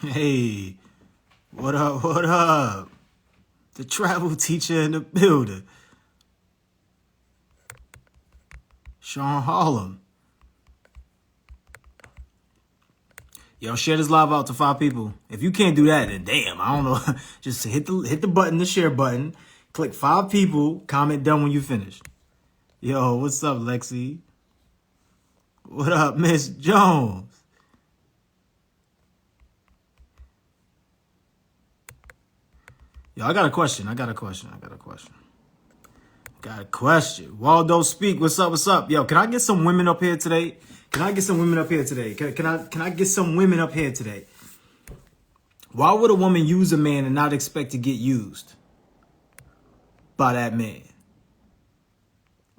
Hey, what up? What up? The travel teacher in the building, Sean Harlem. Yo, share this live out to 5 people. If you can't do that, then damn, I don't know. Just hit the button, the share button. Click 5 people. Comment done when you finish. Yo, what's up, Lexi? What up, Miss Jones? Yo, I got a question. Got a question. Waldo speak. What's up? Yo, can I get some women up here today? Can I get some women up here today? Can I get some women up here today? Why would a woman use a man and not expect to get used by that man?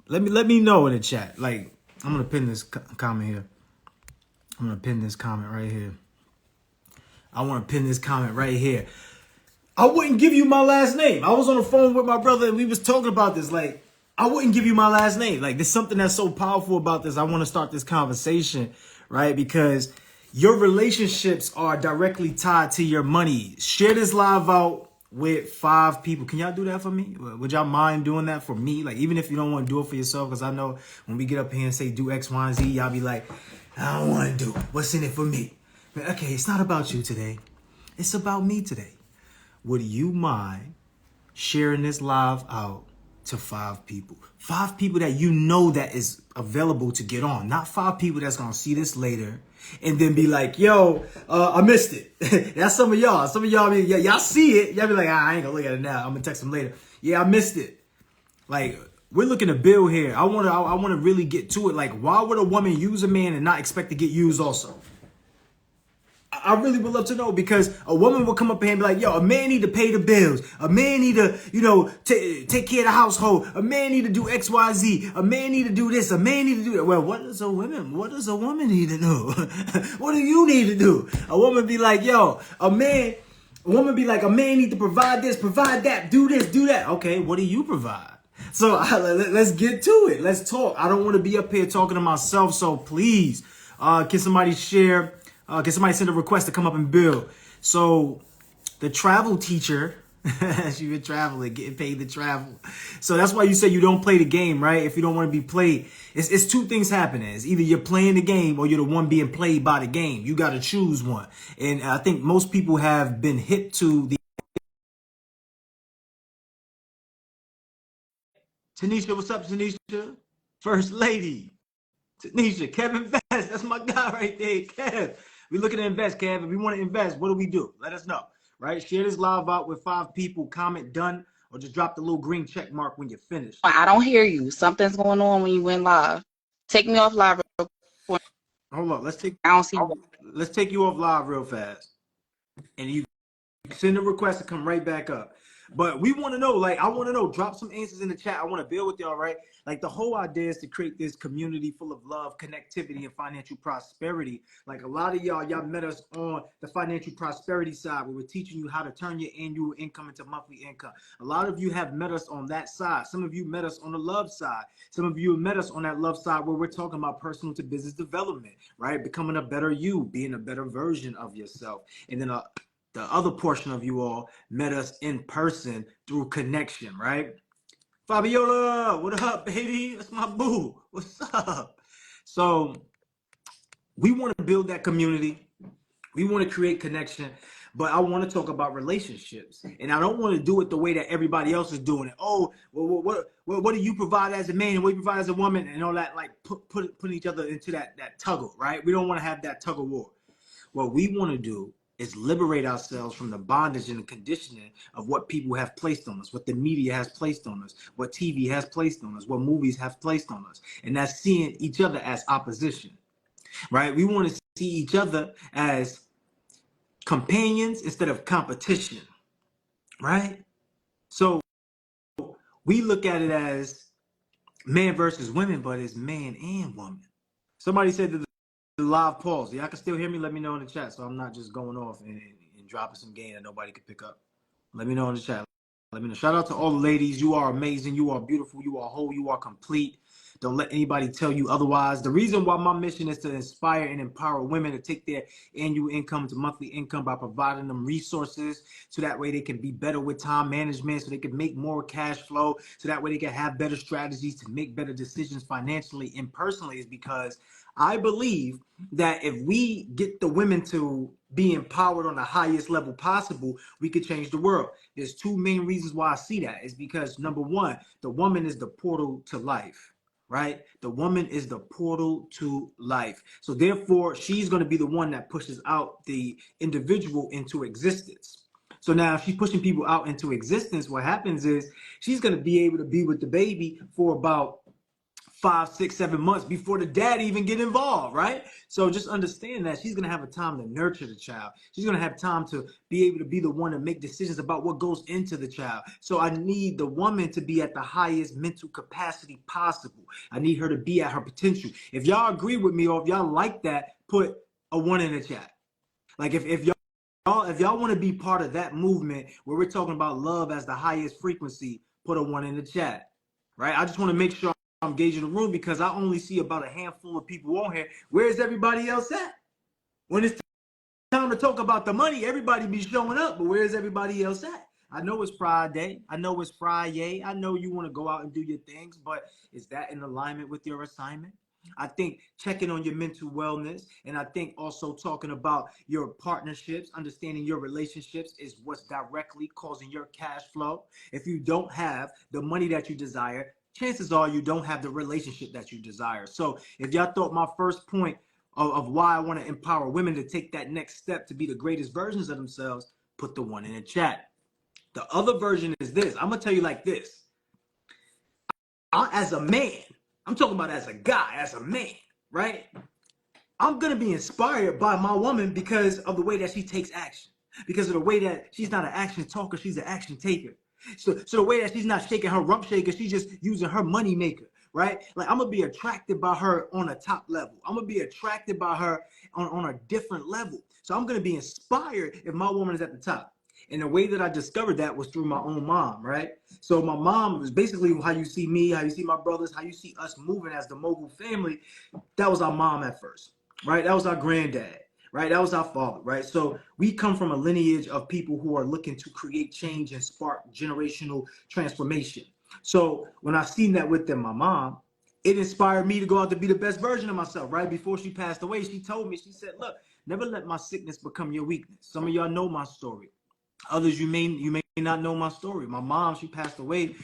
Let me know in the chat. Like, I'm gonna pin this comment here. I'm gonna pin this comment right here. I want to pin this comment right here. I wouldn't give you my last name. I was on the phone with my brother and we was talking about this. Like, I wouldn't give you my last name. Like, there's something that's so powerful about this. I want to start this conversation, right? Because your relationships are directly tied to your money. Share this live out with 5 people. Can y'all do that for me? Would y'all mind doing that for me? Like, even if you don't want to do it for yourself, because I know when we get up here and say do X, Y, and Z, y'all be like, I don't want to do it. What's in it for me? Okay, it's not about you today. It's about me today. Would you mind sharing this live out to 5 people? 5 people that you know that is available to get on. Not 5 people that's going to see this later and then be like, yo, I missed it. That's some of y'all. Some of y'all, y'all see it. Y'all be like, I ain't going to look at it now. I'm going to text them later. Yeah, I missed it. Like, we're looking to build here. I want to really get to it. Like, why would a woman use a man and not expect to get used also? I really would love to know, because a woman will come up here and be like, yo, a man need to pay the bills. A man need to, take care of the household. A man need to do X, Y, Z. A man need to do this. A man need to do that. Well, what does a woman need to do? What do you need to do? A woman be like, yo, a man need to provide this, provide that, do this, do that. Okay, what do you provide? So let's get to it. Let's talk. I don't want to be up here talking to myself. So please, can somebody share? Can somebody send a request to come up and build? So the travel teacher, she been traveling, getting paid to travel. So that's why you say you don't play the game, right? If you don't want to be played, it's 2 things happening. It's either you're playing the game or you're the one being played by the game. You got to choose one. And I think most people have been hip to the. Tanisha, what's up, Tanisha? First lady. Tanisha, Kevin Vest, that's my guy right there, Kev. We looking to invest, Kev. If we want to invest, what do we do? Let us know, right? Share this live out with 5 people. Comment done, or just drop the little green check mark when you're finished. I don't hear you. Something's going on when you went live. Take me off live real quick. Hold on, I don't see you. let's take you off live real fast, and you send a request to come right back up. But we want to know, like, I want to know, drop some answers in the chat. I want to build with y'all, right? Like, the whole idea is to create this community full of love, connectivity, and financial prosperity. Like, a lot of y'all met us on the financial prosperity side, where we're teaching you how to turn your annual income into monthly income. A lot of you have met us on that side. Some of you met us on the love side. Some of you met us on that love side where we're talking about personal to business development, right? Becoming a better you, being a better version of yourself. And then the other portion of you all met us in person through connection, right? Fabiola, what up, baby? That's my boo. What's up? So we want to build that community. We want to create connection, but I want to talk about relationships, and I don't want to do it the way that everybody else is doing it. Oh, well, what do you provide as a man and what do you provide as a woman, and all that, like putting each other into that tug of, right? We don't want to have that tug of war. What we want to do is liberate ourselves from the bondage and the conditioning of what people have placed on us, what the media has placed on us, what TV has placed on us, what movies have placed on us. And that's seeing each other as opposition, right? We want to see each other as companions instead of competition, right? So we look at it as man versus women, but it's man and woman. Somebody said that the live pause. Y'all can still hear me? Let me know in the chat, so I'm not just going off and dropping some game that nobody can pick up. Let me know in the chat. Let me know. Shout out to all the ladies. You are amazing. You are beautiful. You are whole. You are complete. Don't let anybody tell you otherwise. The reason why my mission is to inspire and empower women to take their annual income to monthly income by providing them resources so that way they can be better with time management, so they can make more cash flow, so that way they can have better strategies to make better decisions financially and personally, is because I believe that if we get the women to be empowered on the highest level possible, we could change the world. There's two main reasons why I see that. Is because number one, the woman is the portal to life, right? The woman is the portal to life. So therefore, she's going to be the one that pushes out the individual into existence. So now if she's pushing people out into existence, what happens is she's going to be able to be with the baby for about 5, 6, 7 months before the dad even get involved, right? So just understand that she's gonna have a time to nurture the child. She's gonna have time to be able to be the one to make decisions about what goes into the child. So I need the woman to be at the highest mental capacity possible. I need her to be at her potential. If y'all agree with me or if y'all like that, put a 1 in the chat. Like if y'all want to be part of that movement where we're talking about love as the highest frequency, put a 1 in the chat, right? I just want to make sure I'm gauging the room because I only see about a handful of people on here. Where's everybody else at? When it's time to talk about the money, everybody be showing up, but where's everybody else at? I know it's Friday. I know it's Friday. I know you want to go out and do your things, but is that in alignment with your assignment? I think checking on your mental wellness, and I think also talking about your partnerships, understanding your relationships is what's directly causing your cash flow. If you don't have the money that you desire, chances are you don't have the relationship that you desire. So if y'all thought my first point of why I want to empower women to take that next step to be the greatest versions of themselves, put the 1 in the chat. The other version is this. I'm going to tell you like this. As a man, I'm talking about as a guy, as a man, right? I'm going to be inspired by my woman because of the way that she takes action, because of the way that she's not an action talker, she's an action taker. So the way that she's not shaking her rump shaker, she's just using her money maker, right? Like I'm going to be attracted by her on a top level. I'm going to be attracted by her on a different level. So I'm going to be inspired if my woman is at the top. And the way that I discovered that was through my own mom, right? So my mom was basically how you see me, how you see my brothers, how you see us moving as the Mogul family. That was our mom at first, right? That was our granddad, right? That was our father, right? So we come from a lineage of people who are looking to create change and spark generational transformation. So when I seen that within my mom, it inspired me to go out to be the best version of myself, right? Before she passed away, she told me, she said, look, never let my sickness become your weakness. Some of y'all know my story. Others, you may not know my story. My mom, she passed away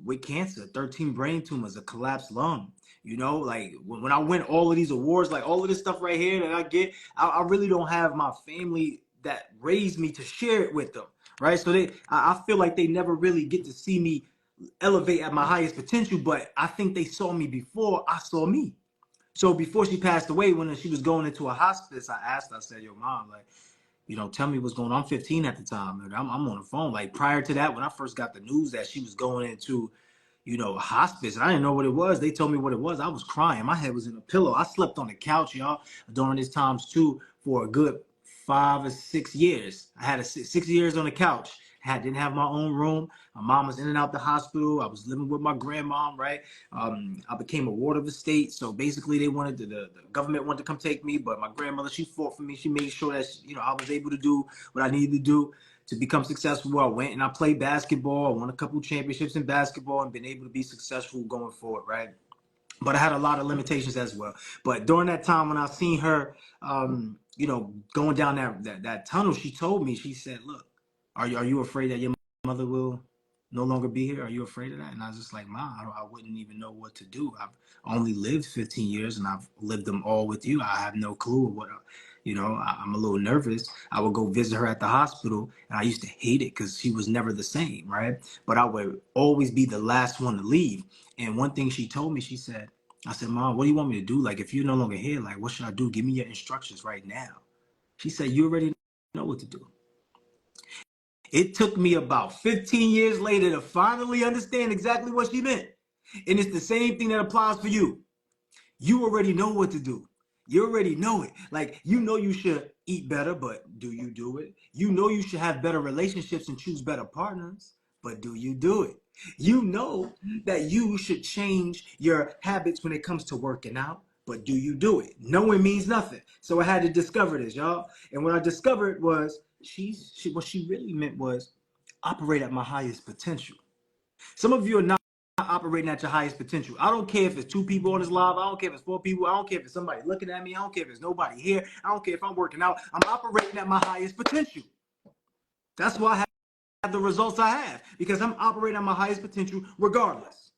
with cancer, 13 brain tumors, a collapsed lung. You know, like when I win all of these awards, like all of this stuff right here that I get, I really don't have my family that raised me to share it with them, right? So I feel like they never really get to see me elevate at my highest potential, but I think they saw me before I saw me. So before she passed away, when she was going into a hospice, I asked her, I said, yo, mom, like, tell me what's going on. I'm 15 at the time, and I'm on the phone. Like prior to that, when I first got the news that she was going into, hospice, and I didn't know what it was. They told me what it was. I was crying. My head was in a pillow. I slept on the couch, y'all, during these times too, for a good 5 or 6 years. I had 6 years on the couch. Didn't have my own room. My mom was in and out the hospital. I was living with my grandmom, right? I became a ward of the state. So basically they wanted the government wanted to come take me, but my grandmother, she fought for me. She made sure that, I was able to do what I needed to do to become successful. I went and I played basketball. I won a couple championships in basketball and been able to be successful going forward, right? But I had a lot of limitations as well. But during that time when I seen her, going down that tunnel, she told me, she said, look, are you afraid that your mother will no longer be here? Are you afraid of that? And I was just like, Mom, I wouldn't even know what to do. I've only lived 15 years and I've lived them all with you. I have no clue what, I'm a little nervous. I would go visit her at the hospital and I used to hate it because she was never the same, right? But I would always be the last one to leave. And one thing she told me, she said, I said, Mom, what do you want me to do? Like, if you're no longer here, like, what should I do? Give me your instructions right now. She said, you already know what to do. It took me about 15 years later to finally understand exactly what she meant. And it's the same thing that applies for you. You already know what to do. You already know it. Like, you should eat better, but do you do it? You should have better relationships and choose better partners, but do you do it? You know that you should change your habits when it comes to working out, but do you do it? Knowing means nothing. So I had to discover this, y'all. And what I discovered was what she really meant was operate at my highest potential. Some of you are not operating at your highest potential. I don't care if it's 2 people on this live. I don't care if it's 4 people. I don't care if it's somebody looking at me. I don't care if there's nobody here. I don't care if I'm working out. I'm operating at my highest potential. That's why I have the results I have, because I'm operating at my highest potential regardless.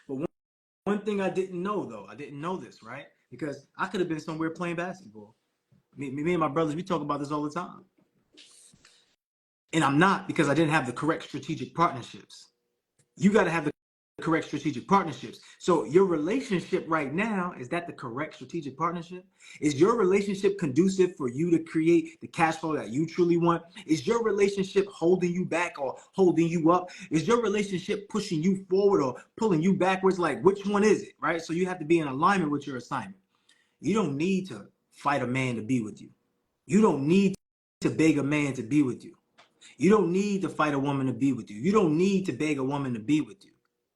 But one thing I didn't know, though, I didn't know this, right? Because I could have been somewhere playing basketball. Me and my brothers, we talk about this all the time. And I'm not, because I didn't have the correct strategic partnerships. You got to have the correct strategic partnerships. So your relationship right now, is that the correct strategic partnership? Is your relationship conducive for you to create the cash flow that you truly want? Is your relationship holding you back or holding you up? Is your relationship pushing you forward or pulling you backwards? Like, which one is it, right? So you have to be in alignment with your assignment. You don't need to fight a man to be with you. You don't need to beg a man to be with you. You don't need to fight a woman to be with you. You don't need to beg a woman to be with you.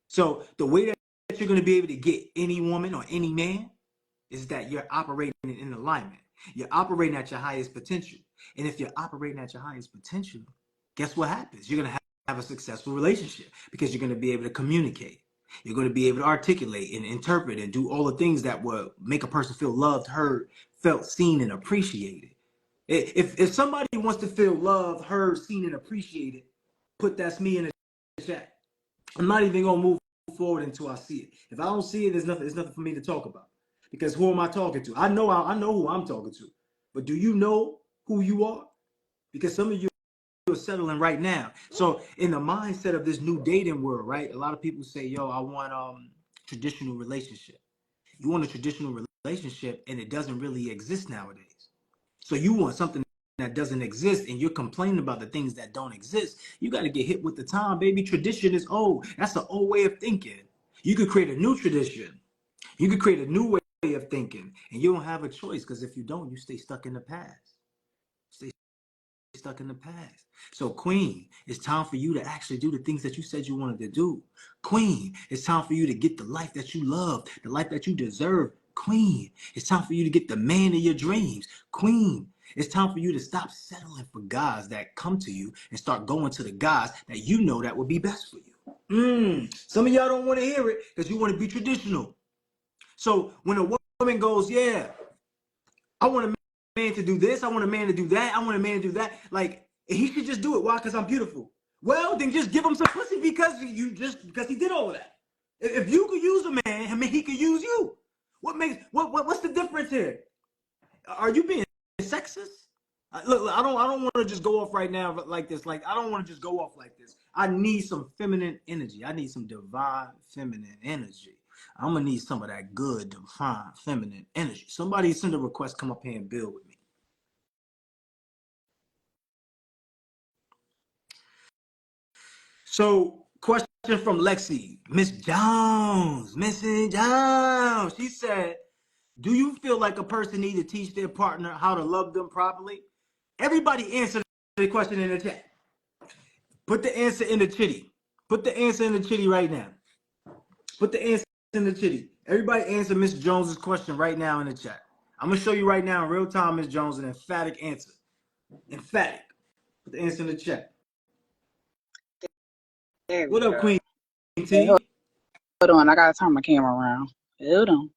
So the way that you're going to be able to get any woman or any man is that you're operating in alignment. You're operating at your highest potential. And if you're operating at your highest potential, guess what happens? You're going to have a successful relationship because you're going to be able to communicate. You're going to be able to articulate and interpret and do all the things that will make a person feel loved, heard, felt, seen, and appreciated. If somebody wants to feel loved, heard, seen, and appreciated, put "that's me" in the chat. I'm not even gonna move forward until I see it. If I don't see it, there's nothing for me to talk about. Because who am I talking to? I know who I'm talking to. But do you know who you are? Because some of you are settling right now. So in the mindset of this new dating world, right? A lot of people say, yo, I want traditional relationship. You want a traditional relationship, and it doesn't really exist nowadays. So you want something that doesn't exist, and you're complaining about the things that don't exist. You got to get hit with the time, baby. Tradition is old. That's an old way of thinking. You could create a new tradition. You could create a new way of thinking, and you don't have a choice, because if you don't, you stay stuck in the past. Stay stuck in the past. So Queen, it's time for you to actually do the things that you said you wanted to do. Queen, it's time for you to get the life that you love, the life that you deserve. Queen, it's time for you to get the man of your dreams. Queen, it's time for you to stop settling for guys that come to you and start going to the guys that you know that will be best for you. Some of y'all don't want to hear it because you want to be traditional. So when a woman goes, yeah, I want a man to do this, I want a man to do that, I want a man to do that, like, he should just do it. Why? Because I'm beautiful. Well, then just give him some pussy because he did all of that. If you could use a man, I mean, he could use you. What's the difference here? Are you being sexist? Look, I don't want to just go off right now like this. Like, I don't want to just go off like this. I need some feminine energy. I need some divine feminine energy. I'm gonna need some of that good divine feminine energy. Somebody send a request, come up here and build with me. So, question from Lexi, Miss Jones, Mrs. Jones. She said, "Do you feel like a person needs to teach their partner how to love them properly?" Everybody answer the question in the chat. Put the answer in the chitty. Put the answer in the chitty right now. Put the answer in the chitty. Everybody answer Miss Jones's question right now in the chat. I'm gonna show you right now in real time, Miss Jones, an emphatic answer. Emphatic. Put the answer in the chat. There What we up, go. Queen Hold T? on, I gotta turn my camera around. Hold on.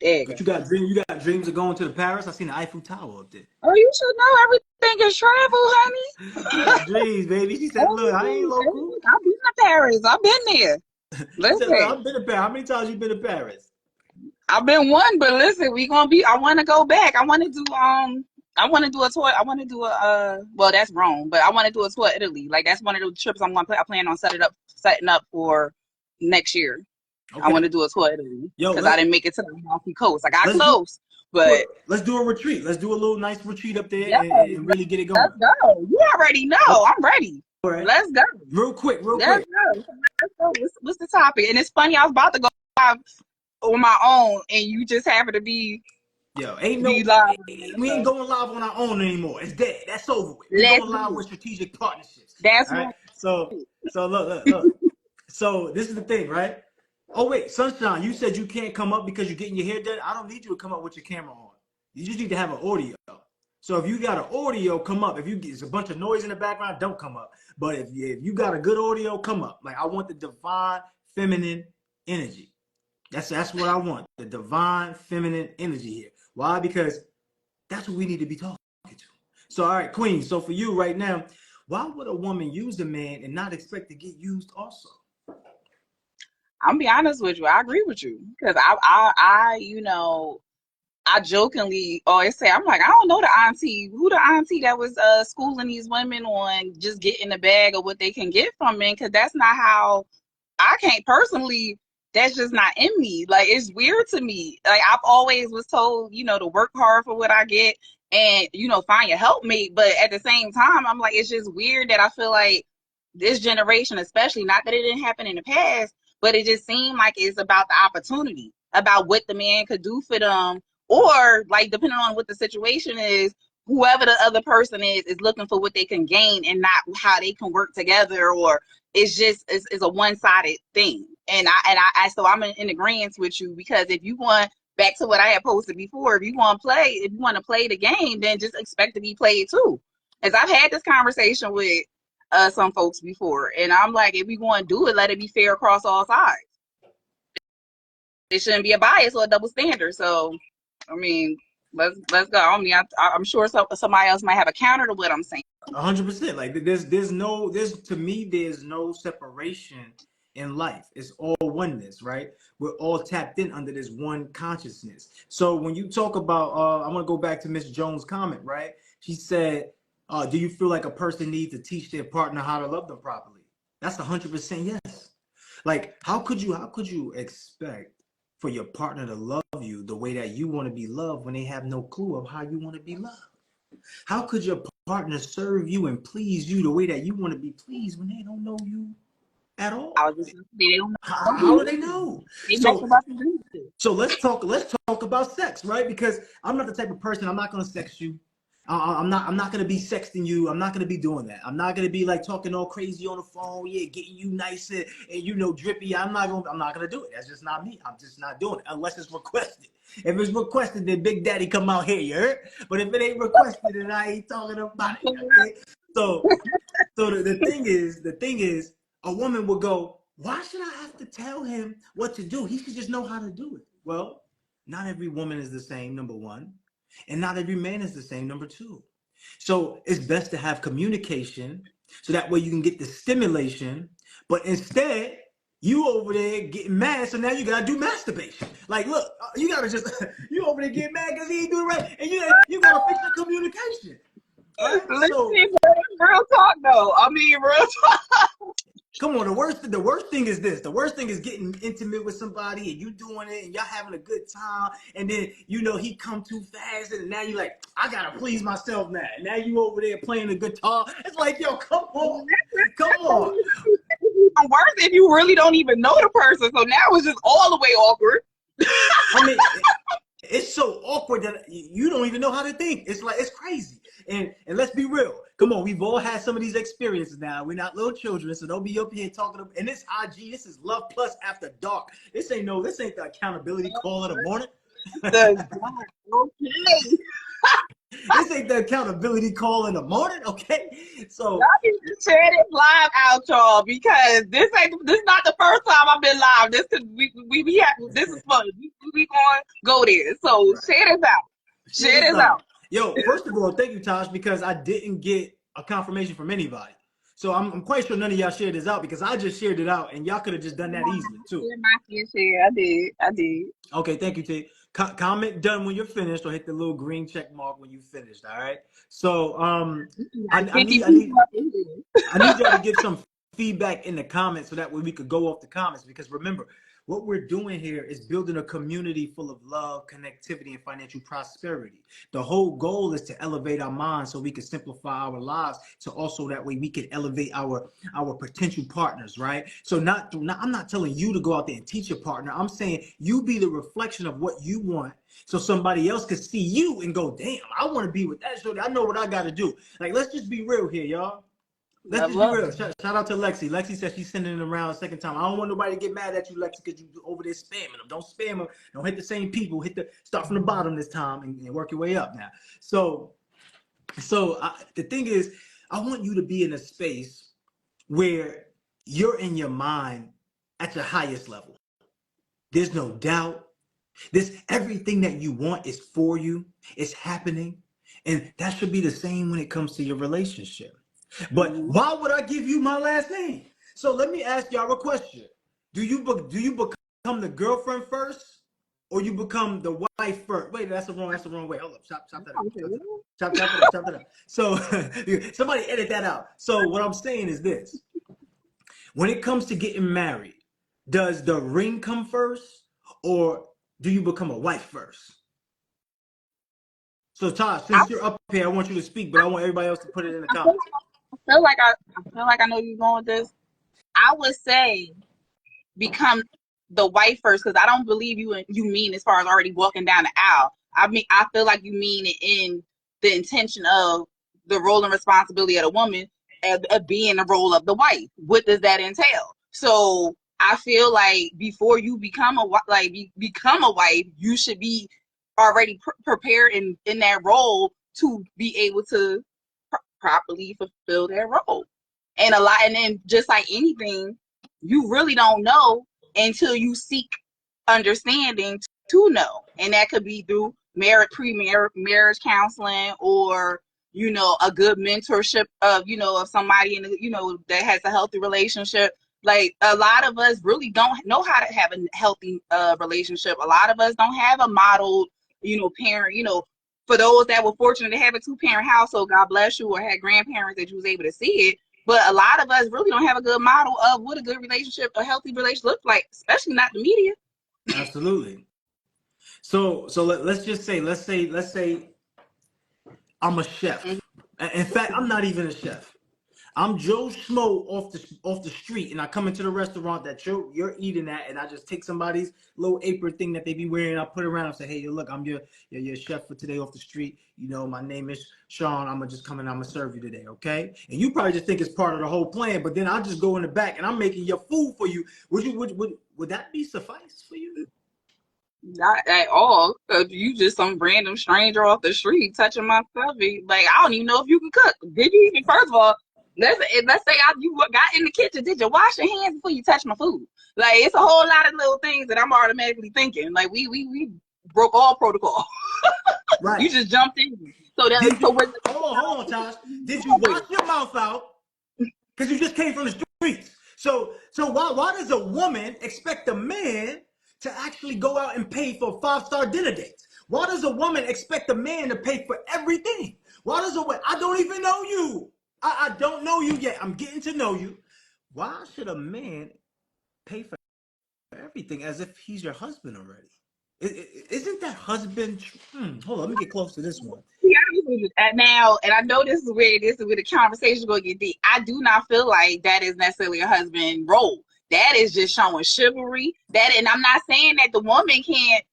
There you go. But you got dreams of going to Paris? I seen the Eiffel Tower up there. Oh, you should know everything is travel, honey. You got dreams, baby. She said, look, I ain't local. I've been to Paris. I've been there. She said, look, Listen, I've been to Paris. How many times you been to Paris? I've been one, but listen, I want to go back. I want to do a tour. I want to do well, that's Rome, but I want to do a tour Italy. Like, that's one of the trips I plan on setting up for next year. Okay. I want to do a tour Italy because I didn't make it to the Amalfi Coast. I got close, but let's do a retreat. Let's do a little nice retreat up there and really get it going. Let's go. You already know. I'm ready. All right. Let's go. Real quick. Let's go. What's the topic? And it's funny, I was about to go live on my own, and you just happen to be. Yo, we ain't going live on our own anymore. It's dead. That's over with. We're going live with strategic partnerships. That's right. So look. So this is the thing, right? Oh wait, Sunshine, you said you can't come up because you're getting your hair done. I don't need you to come up with your camera on. You just need to have an audio. So if you got an audio, come up. If you get a bunch of noise in the background, don't come up. But if you got a good audio, come up. Like I want the divine feminine energy. That's what I want. The divine feminine energy here. Why? Because that's what we need to be talking to. So all right, Queen. So for you right now, why would a woman use a man and not expect to get used also? I'm gonna be honest with you. I agree with you because I jokingly always say, I'm like, I don't know the auntie, who the auntie that was schooling these women on just getting the bag of what they can get from men, because that's not how I can't personally, that's just not in me. Like, it's weird to me. Like, I've always was told, to work hard for what I get and, find your helpmate. But at the same time, I'm like, it's just weird that I feel like this generation, especially, not that it didn't happen in the past, but it just seemed like it's about the opportunity, about what the man could do for them. Or, like, depending on what the situation is, whoever the other person is looking for what they can gain and not how they can work together, or it's a one-sided thing. And so I'm in agreement with you, because if you want, back to what I had posted before, if you want to play the game, then just expect to be played too. As I've had this conversation with some folks before, and I'm like, if we want to do it, let it be fair across all sides. It shouldn't be a bias or a double standard. So, I mean, let's go. I mean, I'm sure somebody else might have a counter to what I'm saying. 100%. Like there's to me there's no separation in life. It's all oneness, right? We're all tapped in under this one consciousness. So when you talk about, I'm gonna go back to Miss Jones' comment, right? She said, "Do you feel like a person needs to teach their partner how to love them properly?" That's 100% yes. Like how could you expect for your partner to love you the way that you want to be loved when they have no clue of how you want to be loved? How could your partner serve you and please you the way that you want to be pleased when they don't know you at I all? was just they don't know How do you. they know? They make So up the so let's talk about sex, right? Because I'm not the type of person, I'm not gonna sex you. I'm not gonna be sexting you. I'm not gonna be doing that. I'm not gonna be like talking all crazy on the phone, yeah, getting you nice and drippy. I'm not gonna do it. That's just not me. I'm just not doing it unless it's requested. If it's requested, then Big Daddy come out here, you heard? But if it ain't requested, then I ain't talking about it. Okay? So the thing is, a woman will go, why should I have to tell him what to do? He should just know how to do it. Well, not every woman is the same, number one, and not every man is the same, number two. So it's best to have communication so that way you can get the stimulation, but instead, you over there getting mad, so now you gotta do masturbation. Like, look, you gotta just you over there getting mad because he ain't doing it right, and you gotta fix the communication, right? So Listen, real talk though. I mean, real talk. come on, the worst thing is this. The worst thing is getting intimate with somebody and you doing it and y'all having a good time, and then he come too fast, and now you like, I gotta please myself now. Now you over there playing the guitar. It's like, yo, come on, come on. Worse if you really don't even know the person. So now it's just all the way awkward. I mean, it's so awkward that you don't even know how to think. It's like, it's crazy. And let's be real. Come on, we've all had some of these experiences now. We're not little children, so don't be up here talking. And this IG, this is Love Plus After Dark. This ain't the accountability call in the morning. The okay. This ain't the accountability call in the morning, okay? Y'all So need to share this live out, y'all, because this not the first time I've been live. This could we have, this is fun. We going to go there. So right. share this out. Share Share this this out. out. Yo, first of all, thank you, Tosh, because I didn't get a confirmation from anybody. So I'm quite sure none of y'all shared this out because I just shared it out and y'all could have just done that easily too. Share my share. I did. Okay, thank you, T. Comment done when you're finished, or hit the little green check mark when you finished. All right. So I, Like I 50 need I people need up in here. I need y'all to give some feedback in the comments so that way we could go off the comments. Because remember, what we're doing here is building a community full of love, connectivity, and financial prosperity. The whole goal is to elevate our minds so we can simplify our lives. So also that way we can elevate our potential partners, right? So I'm not telling you to go out there and teach your partner. I'm saying you be the reflection of what you want. So somebody else could see you and go, damn, I want to be with that. So I know what I got to do. Like, let's just be real here, y'all. Let's Love, just be love. real. Shout out to Lexi. Lexi said she's sending it around a second time. I don't want nobody to get mad at you, Lexi, because you over there spamming them. Don't spam them. Don't hit the same people. Start from the bottom this time and work your way up now. The thing is, I want you to be in a space where you're in your mind at your highest level. There's no doubt. This everything that you want is for you. It's happening. And that should be the same when it comes to your relationship. But Mm-hmm. why would I give you my last name? So let me ask y'all a question. Do you become the girlfriend first or you become the wife first? Wait, that's the wrong way. Hold up. Chop that up. Chop that up. Chop that up. So somebody edit that out. So what I'm saying is this. When it comes to getting married, does the ring come first or do you become a wife first? So Tosh, I, since you're up here, I want you to speak, but I want everybody else to put it in the I feel comments. I feel like I know you're going with this. I would say become the wife first because I don't believe you mean as far as already walking down the aisle. I mean I feel like you mean it in the intention of the role and responsibility of the woman of being the role of the wife. What does that entail? So I feel like before you become become a wife, you should be already prepared in that role to be able to properly fulfill that role. And then just like anything, you really don't know until you seek understanding to know. And that could be through marriage counseling or, a good mentorship of, of somebody that has a healthy relationship. Like a lot of us really don't know how to have a healthy relationship. A lot of us don't have a modeled, parent, for those that were fortunate to have a two-parent household, God bless you, or had grandparents that you was able to see it. But a lot of us really don't have a good model of what a good relationship, a healthy relationship looks like, especially not the media. Absolutely. So let's say I'm a chef. In fact, I'm not even a chef. I'm Joe Schmo off the street, and I come into the restaurant that you're eating at, and I just take somebody's little apron thing that they be wearing, and I put it around and say, "Hey, look, I'm your chef for today off the street. My name is Sean. I'm gonna just come and I'm gonna serve you today, okay?" And you probably just think it's part of the whole plan, but then I'll just go in the back and I'm making your food for you. Would that be suffice for you? Not at all. You just some random stranger off the street touching my stuff. Like I don't even know if you can cook. Did you even? First of all, let's say you got in the kitchen. Did you wash your hands before you touch my food? Like it's a whole lot of little things that I'm automatically thinking. Like we broke all protocol. Right. You just jumped in. So that Did so you we're hold on, Tosh? Did you wash your mouth out? Because you just came from the streets. So why does a woman expect a man to actually go out and pay for five-star dinner dates? Why does a woman expect a man to pay for everything? Why does a woman? I don't even know you. I don't know you yet. I'm getting to know you. Why should a man pay for everything as if he's your husband already? Isn't that husband? Hold on, let me get close to this one. be honest with you. And now, and I know this is where the conversation is going to get deep. I do not feel like that is necessarily a husband role. That is just showing chivalry. And I'm not saying that the woman can't,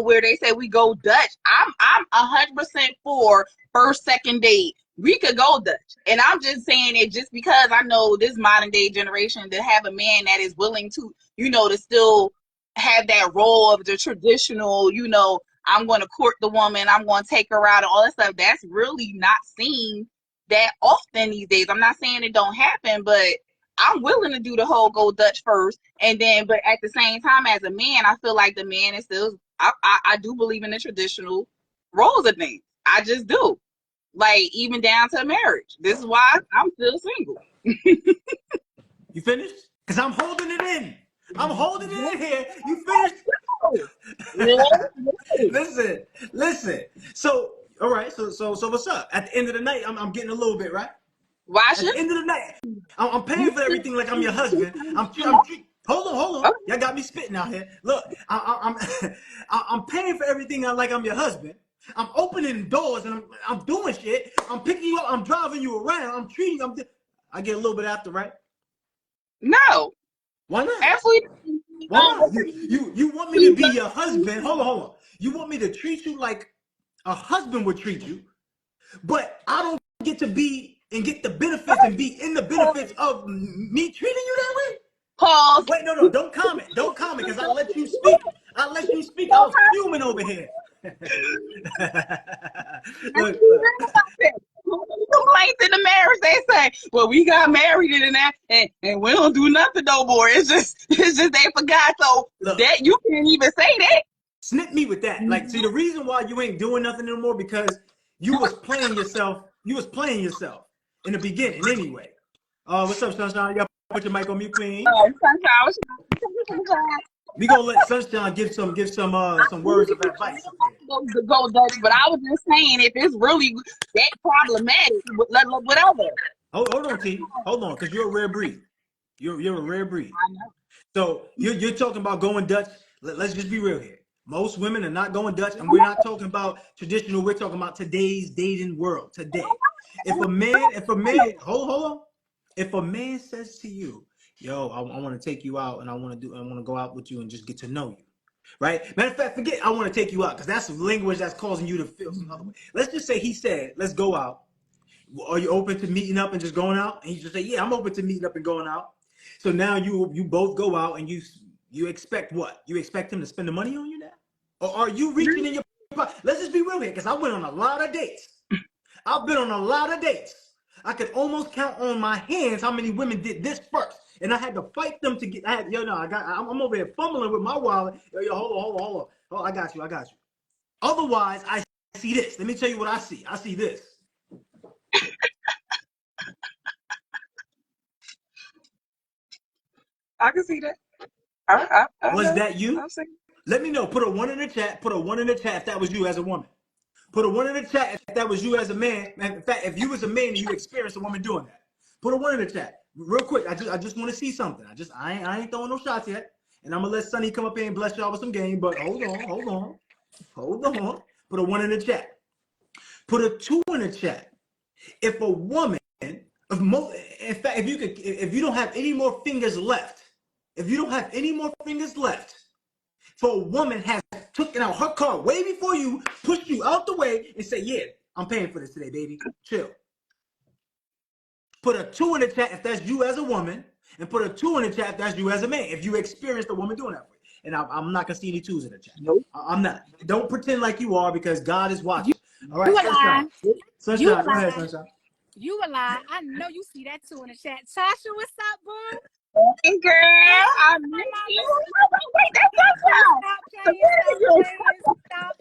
where they say we go Dutch. I'm 100% for first, second date. We could go Dutch. And I'm just saying it just because I know this modern day generation to have a man that is willing to, to still have that role of the traditional, I'm going to court the woman, I'm going to take her out, and all that stuff. That's really not seen that often these days. I'm not saying it don't happen, but I'm willing to do the whole go Dutch first, and then, but at the same time, as a man, I feel like the man is still. I do believe in the traditional roles of things. I just do, like even down to marriage. This is why I'm still single. You finished? Because I'm holding it in. I'm holding it in here. You finished? Yeah. listen, listen. So, all right. So what's up? At the end of the night, I'm getting a little bit right. Why At should the end of the night, I'm paying you for everything like I'm your husband. Hold on. okay. Y'all got me spitting out here. Look, I'm paying for everything like I'm your husband. I'm opening doors and I'm doing shit. I'm picking you up. I'm driving you around. I'm treating. I get a little bit after, right? No, Why not? absolutely. Why not? You want me to be your husband? Hold on. You want me to treat you like a husband would treat you, but I don't get to be and get the benefits and be in the benefits of me treating you that way? Pause. Wait, no, don't comment. Don't comment, because I let you speak. I let you speak. I was fuming over here. Look, Complaints in the marriage, they say, well, we got married and that, and we don't do nothing no more. It's just they forgot. So look, that you can't even say that. snip me with that. Like, see, the reason why you ain't doing nothing anymore, because you was playing yourself. You was playing yourself in the beginning, anyway. What's up, Sunshine? You gotta put your mic on mute, Queen. Sunshine. We gonna let Sunshine give some words of advice up here. Go Dutch, but I was just saying, if it's really that problematic, whatever. Hold on, T. Hold on, because you're a rare breed. You're a rare breed. I know. So you're talking about going Dutch. Let's just be real here. Most women are not going Dutch, and we're not talking about traditional. We're talking about today's dating world today. If a man, hold on. If a man says to you, "Yo, I want to take you out, and I want to go out with you and just get to know you," right? Matter of fact, forget I want to take you out, because that's language that's causing you to feel some other way. Let's just say he said, "Let's go out. Are you open to meeting up and just going out?" And he just say, "Yeah, I'm open to meeting up and going out." So now you both go out, and you expect what? You expect him to spend the money on you now? Or are you reaching in your pocket? Let's just be real here, because I went on a lot of dates. I've been on a lot of dates. I could almost count on my hands how many women did this first. And I had to fight them to get, I'm over here fumbling with my wallet. Yo, hold on. Oh, I got you. Otherwise, I see this. Let me tell you what I see. I see this. I can see that. Was that you? I've seen. Let me know. Put a 1 in the chat. Put a 1 in the chat if that was you as a woman. Put a 1 in the chat if that was you as a man. In fact, if you was a man and you experienced a woman doing that, put a 1 in the chat. Real quick, I just want to see something. I ain't throwing no shots yet. And I'm gonna let Sonny come up here and bless y'all with some game. But hold on. Put a 1 in the chat. Put a 2 in the chat. If a woman, in fact, if you don't have any more fingers left, for a woman has taken out her card way before you, pushed you out the way, and say, "Yeah, I'm paying for this today, baby. Chill." Put a 2 in the chat if that's you as a woman, and put a 2 in the chat if that's you as a man. If you experienced a woman doing that for you. And I'm not gonna see any 2s in the chat. Nope. I'm not. Don't pretend like you are, because God is watching. All right, You a lie. Sunshine, go ahead, Sunshine. You a lie. I know you see that too in the chat. Tasha, what's up, boo? Hey, girl, I miss you. Wait, that's Stop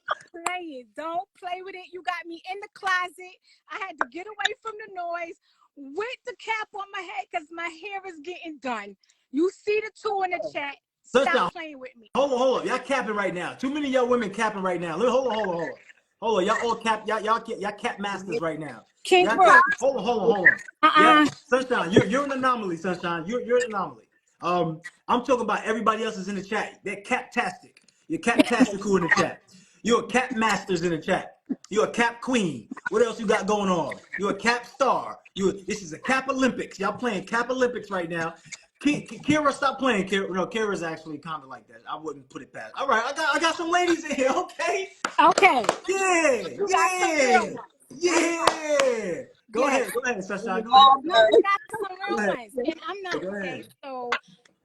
playing. Don't play with it. You got me in the closet. I had to get away from the noise with the cap on my head because my hair is getting done. You see the 2 in the chat. Stop playing with me. Hold on. Y'all capping right now. Too many of y'all women capping right now. Hold on. Y'all all cap. Y'all cap masters right now. King Hold on. Yeah, Sunshine, you're an anomaly, Sunshine. You're an anomaly. I'm talking about everybody else is in the chat. They're captastic. You're captastical in the chat. You're a cap masters in the chat. You're a cap queen. What else you got going on? You're a cap star. This is a cap Olympics. Y'all playing cap Olympics right now. Kira, stop playing. Kira, no, Kira's actually kind of like that. I wouldn't put it past. All right, I got some ladies in here. Okay. Yeah. Go ahead, Sunshine. No, you got some real ones, and I'm not okay. So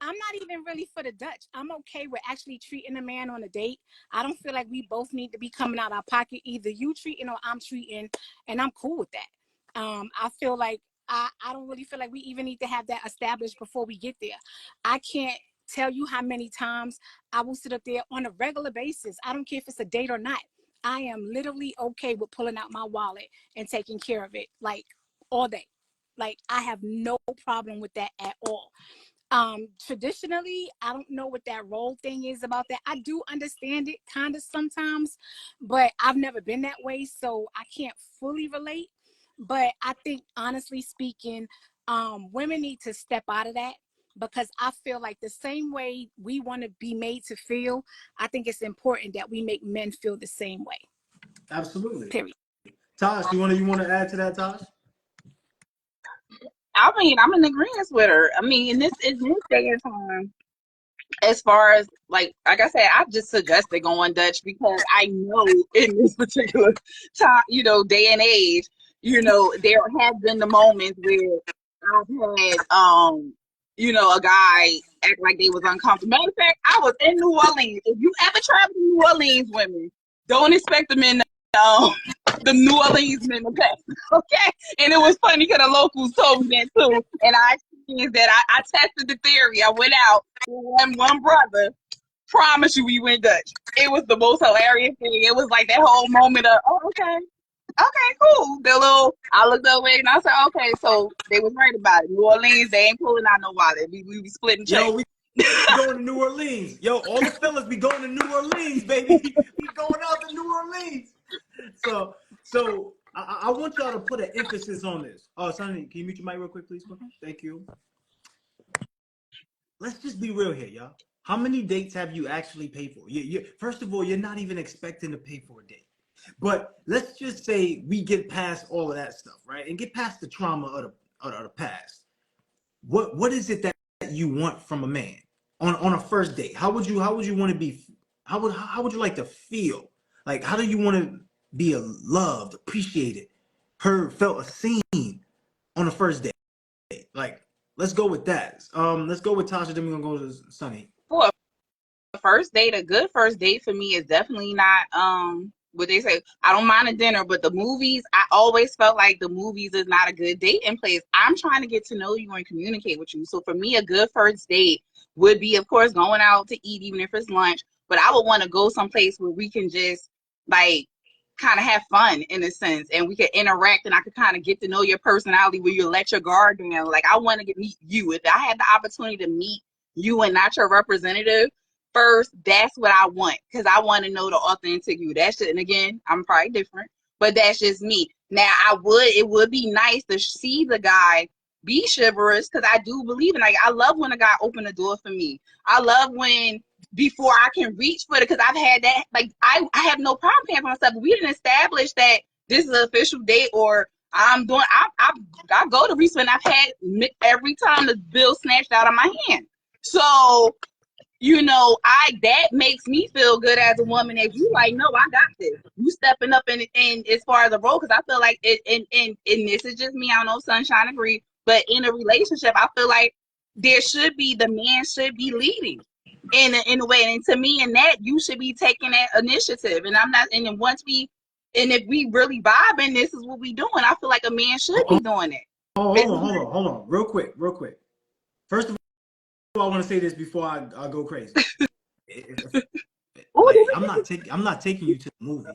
I'm not even really for the Dutch. I'm okay with actually treating a man on a date. I don't feel like we both need to be coming out our pocket. Either you treating or I'm treating, and I'm cool with that. I feel like I don't really feel like we even need to have that established before we get there. I can't tell you how many times I will sit up there on a regular basis. I don't care if it's a date or not. I am literally okay with pulling out my wallet and taking care of it, like all day. Like I have no problem with that at all. Traditionally, I don't know what that role thing is about that. I do understand it kind of sometimes, but I've never been that way, so I can't fully relate. But I think, honestly speaking, women need to step out of that, because I feel like the same way we want to be made to feel, I think it's important that we make men feel the same way. Absolutely. Period. Tosh, you want to add to that, Tosh? I mean, I'm in agreement with her. I mean, in this day and time, as far as like I said, I just suggested going Dutch because I know in this particular time, day and age, you know, there have been the moments where I've had, a guy act like they was uncomfortable. Matter of fact, I was in New Orleans. If you ever travel to New Orleans, women, don't expect them in the New Orleans men to pay. Okay? And it was funny because the locals told me that too. And I experienced that. I tested the theory. I went out with one brother. Promise you we went Dutch. It was the most hilarious thing. It was like that whole moment of, oh, okay. Okay, cool. I looked away and I said, okay, so they was right about it. New Orleans, they ain't pulling out no wallet. We be splitting checks. Yo, we going to New Orleans. Yo, all the fellas be going to New Orleans, baby. We going out to New Orleans. So I want y'all to put an emphasis on this. Oh, Sonny, can you mute your mic real quick, please? Thank you. Let's just be real here, y'all. How many dates have you actually paid for? First of all, you're not even expecting to pay for a date. But let's just say we get past all of that stuff, right? And get past the trauma of the past. What is it that you want from a man on a first date? How would you want to be? How would you like to feel? Like, how do you want to be loved, appreciated, heard, felt, seen on a first date? Like, let's go with that. Let's go with Tasha. Then we're gonna go to Sunny. For a first date, a good first date for me is definitely not what they say. I don't mind a dinner, but the movies, I always felt like the movies is not a good dating place. I'm trying to get to know you and communicate with you. So for me, a good first date would be, of course, going out to eat, even if it's lunch. But I would want to go someplace where we can just like kind of have fun in a sense, and we could interact, and I could kind of get to know your personality where you let your guard down. Like, I want to meet you. If I had the opportunity to meet you and not your representative first, that's what I want, because I want to know the authentic you. That's just, and again, I'm probably different, but that's just me. Now, it would be nice to see the guy be chivalrous, because I do believe in, like, I love when a guy open the door for me. I love when before I can reach for it, because I've had that, like, I have no problem paying for myself. We didn't establish that this is an official date, or I go to reach, and I've had every time the bill snatched out of my hand. So, that makes me feel good as a woman, as you like, no, I got this. You stepping up in as far as the role, because I feel like and this is just me, I don't know, Sunshine agree, but in a relationship, I feel like the man should be leading in a way. And to me, in that, you should be taking that initiative. And I'm not, and then if we really vibe and this is what we doing, I feel like a man should be doing it. Hold on. Real quick. First of all, I want to say this before I go crazy. I'm not taking you to the movies,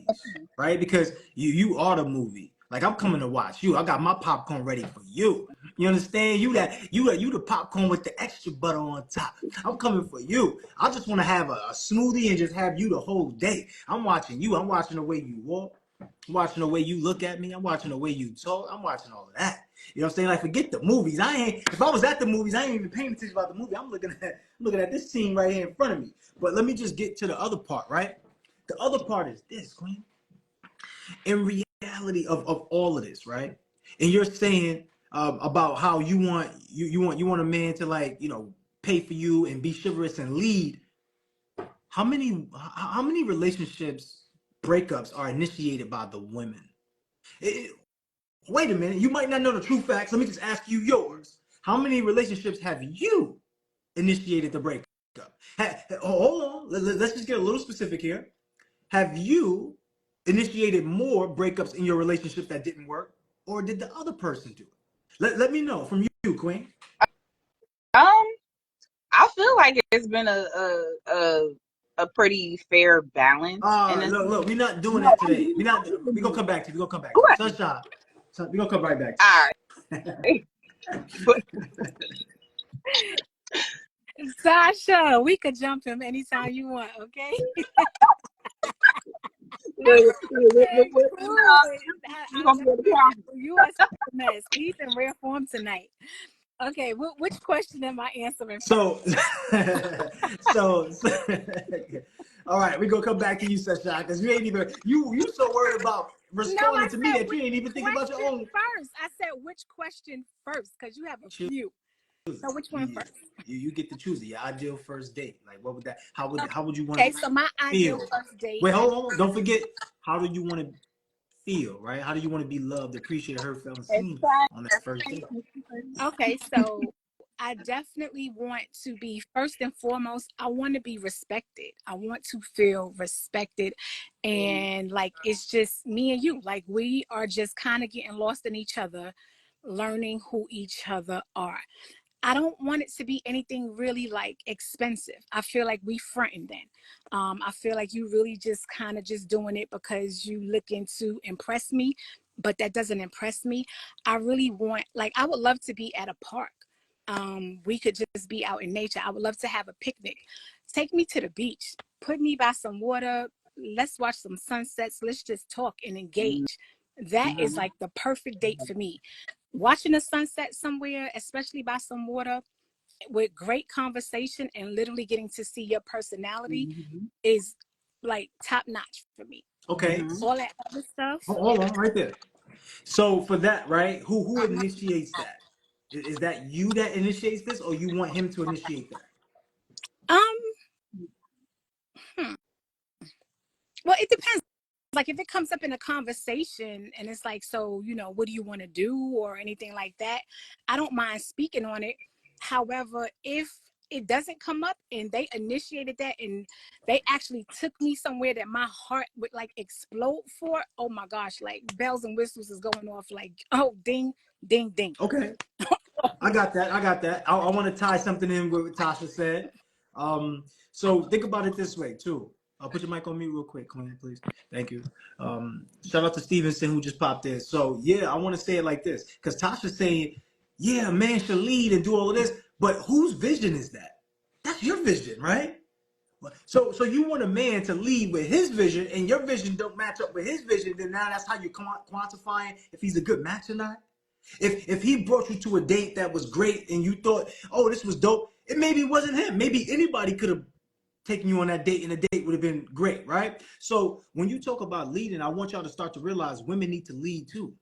right? Because you are the movie. Like, I'm coming to watch you. I got my popcorn ready for you. You understand? You the popcorn with the extra butter on top. I'm coming for you. I just want to have a smoothie and just have you the whole day. I'm watching you. I'm watching the way you walk. I'm watching the way you look at me. I'm watching the way you talk. I'm watching all of that. You know what I'm saying? Like, forget the movies. If I was at the movies, I ain't even paying attention about the movie. I'm looking at this scene right here in front of me. But let me just get to the other part, right? The other part is this, Queen. In reality of all of this, right? And you're saying about how you want a man to, like, pay for you and be chivalrous and lead. How many relationships breakups are initiated by the women? Wait a minute, you might not know the true facts. Let me just ask you yours. How many relationships have you initiated the breakup? Hold on, let's just get a little specific here. Have you initiated more breakups in your relationship that didn't work, or did the other person do it? Let me know from you, Queen. I feel like it's been a pretty fair balance. Look, we're not doing that today. We're gonna come back to you. Sunshine. We're gonna come right back to you. All right. Sasha, we could jump him anytime you want, okay? You are such a mess. He's in rare form tonight. Okay, which question am I answering? So, all right, we're gonna come back to you, Sunshine, because you ain't even you so worried about responding to me that you ain't even thinking about your own. First, I said which question first, because you have a few. So which one first? You get to choose your ideal first date. Like, what would that? How would you want? Okay, so my ideal first date. Wait, hold on. Don't forget. How do you want to feel, right? How do you want to be loved, appreciated, heard, felt, and seen on that first date? Okay, so I definitely want to be, first and foremost, I want to be respected. I want to feel respected. And like, it's just me and you. Like, we are just kind of getting lost in each other, learning who each other are. I don't want it to be anything really like expensive. I feel like we fronting then. I feel like you really just kind of just doing it because you looking to impress me, but that doesn't impress me. I really want, like, I would love to be at a park. We could just be out in nature. I would love to have a picnic. Take me to the beach. Put me by some water. Let's watch some sunsets. Let's just talk and engage. That is like the perfect date for me. Watching a sunset somewhere, especially by some water, with great conversation and literally getting to see your personality is like top notch for me. Okay, All that other stuff. hold on, right there. So for that, right, who initiates that? Is that you that initiates this, or you want him to initiate that? Um, hmm. Well, it depends. Like if it comes up in a conversation and it's like, so, you know, what do you want to do or anything like that, I don't mind speaking on it. However, if it doesn't come up and they initiated that and they actually took me somewhere that my heart would like explode for, oh my gosh, like bells and whistles is going off like, oh, ding, ding, ding. Okay, I got that. I want to tie something in with what Tasha said. So think about it this way too. I'll put your mic on mute real quick, Queen, please. Thank you. Shout out to Stevenson who just popped in. So yeah, I want to say it like this because Tasha's saying, yeah, a man should lead and do all of this, but whose vision is that? That's your vision, right? So you want a man to lead with his vision, and your vision don't match up with his vision. Then now that's how you're quantifying if he's a good match or not. If he brought you to a date that was great and you thought, oh, this was dope, it maybe wasn't him. Maybe anybody could have taken you on that date and the date would have been great, right? So when you talk about leading, I want y'all to start to realize women need to lead too.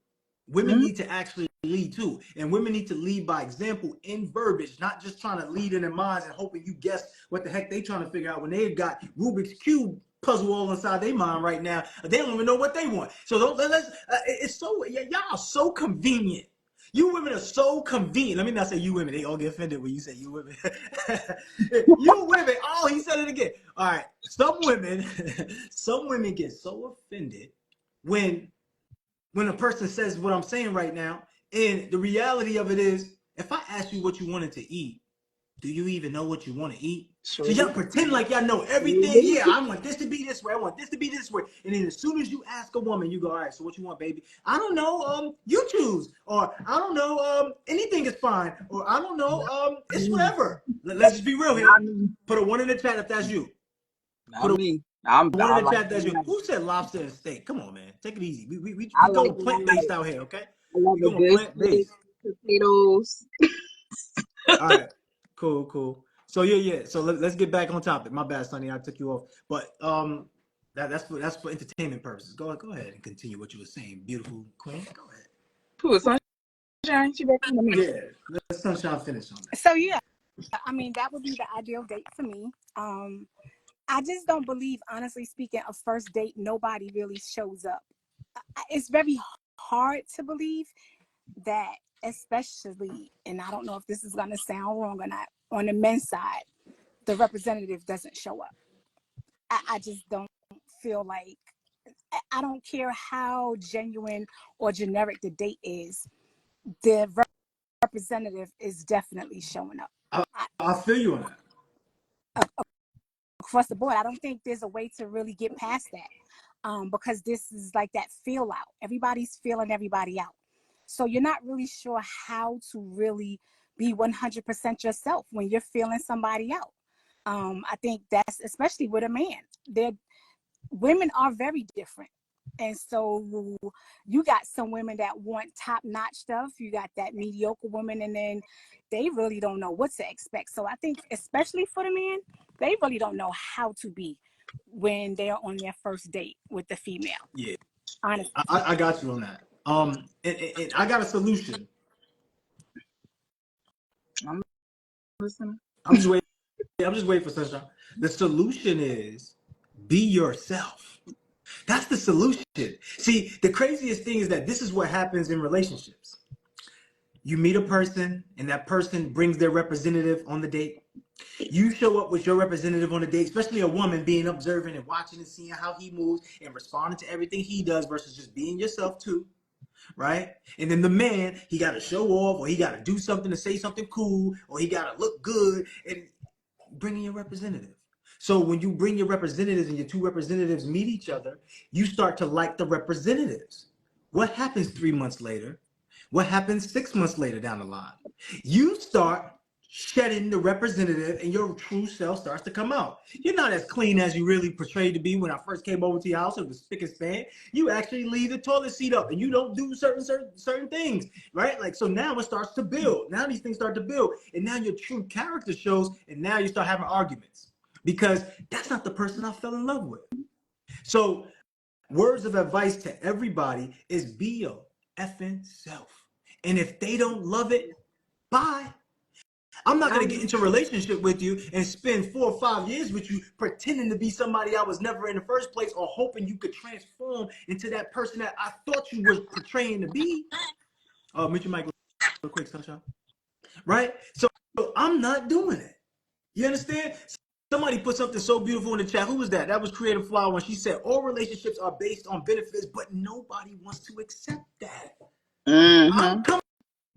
Women need to actually lead too. And women need to lead by example in verbiage, not just trying to lead in their minds and hoping you guess what the heck they trying to figure out when they've got Rubik's Cube puzzle all inside their mind right now. They don't even know what they want. So it's so, y'all so convenient. You women are so convenient. Let me not say you women. They all get offended when you say you women. You women. Oh, he said it again. All right. Some women, some women get so offended when a person says what I'm saying right now. And the reality of it is, if I ask you what you wanted to eat, do you even know what you want to eat? So y'all pretend like y'all know everything. Yeah, I want this to be this way. I want this to be this way. And then as soon as you ask a woman, you go, all right, so what you want, baby? I don't know. You choose. Or I don't know. Anything is fine. Or I don't know. It's whatever. Let's just be real here. Put a one in the chat if that's you. Not me. I'm One in the like chat that's you. Who said lobster and steak? Come on, man. Take it easy. We I going like plant-based out here, okay? I love We a going good plant-based. potatoes. All right, cool. So yeah. So let's get back on topic. My bad, Sonny, I took you off. But that's for entertainment purposes. Go ahead and continue what you were saying, beautiful queen. Go ahead. Who is Sunshine? She back on me. Yeah, let Sunshine finish on that. So yeah, I mean, that would be the ideal date for me. I just don't believe, honestly speaking, a first date, nobody really shows up. It's very hard to believe that, especially, and I don't know if this is going to sound wrong or not, on the men's side, the representative doesn't show up. I just don't feel like, I don't care how genuine or generic the date is, the representative is definitely showing up. I feel you on that. Across the board, I don't think there's a way to really get past that, because this is like that feel out. Everybody's feeling everybody out. So you're not really sure how to really be 100% yourself when you're feeling somebody out. I think that's especially with a man. Women are very different. And so you got some women that want top-notch stuff. You got that mediocre woman, and then they really don't know what to expect. So I think, especially for the men, they really don't know how to be when they're on their first date with the female. Yeah, Honestly. I got you on that. And I got a solution. I'm listening. I'm just waiting. I'm just waiting for Sunshine. The solution is be yourself. That's the solution. See, the craziest thing is that this is what happens in relationships. You meet a person and that person brings their representative on the date. You show up with your representative on the date, especially a woman being observant and watching and seeing how he moves and responding to everything he does versus just being yourself too, right? And then the man, he got to show off or he got to do something to say something cool or he got to look good and bringing your representative. So when you bring your representatives and your two representatives meet each other, you start to like the representatives. What happens 3 months later? What happens 6 months later down the line? You start shedding the representative and your true self starts to come out. You're not as clean as you really portrayed to be when I first came over to your house. It was spick and span. You actually leave the toilet seat up and you don't do certain things, right? Like, so now it starts to build. Now these things start to build and now your true character shows and now you start having arguments because that's not the person I fell in love with. So words of advice to everybody is be your effing self. And if they don't love it, bye. I'm not going to get into a relationship with you and spend 4 or 5 years with you pretending to be somebody I was never in the first place or hoping you could transform into that person that I thought you were portraying to be. Oh, meet your mic real quick, sunshine. Right? So I'm not doing it. You understand? Somebody put something so beautiful in the chat. Who was that? That was Creative Flower when she said all relationships are based on benefits, but nobody wants to accept that. I'm coming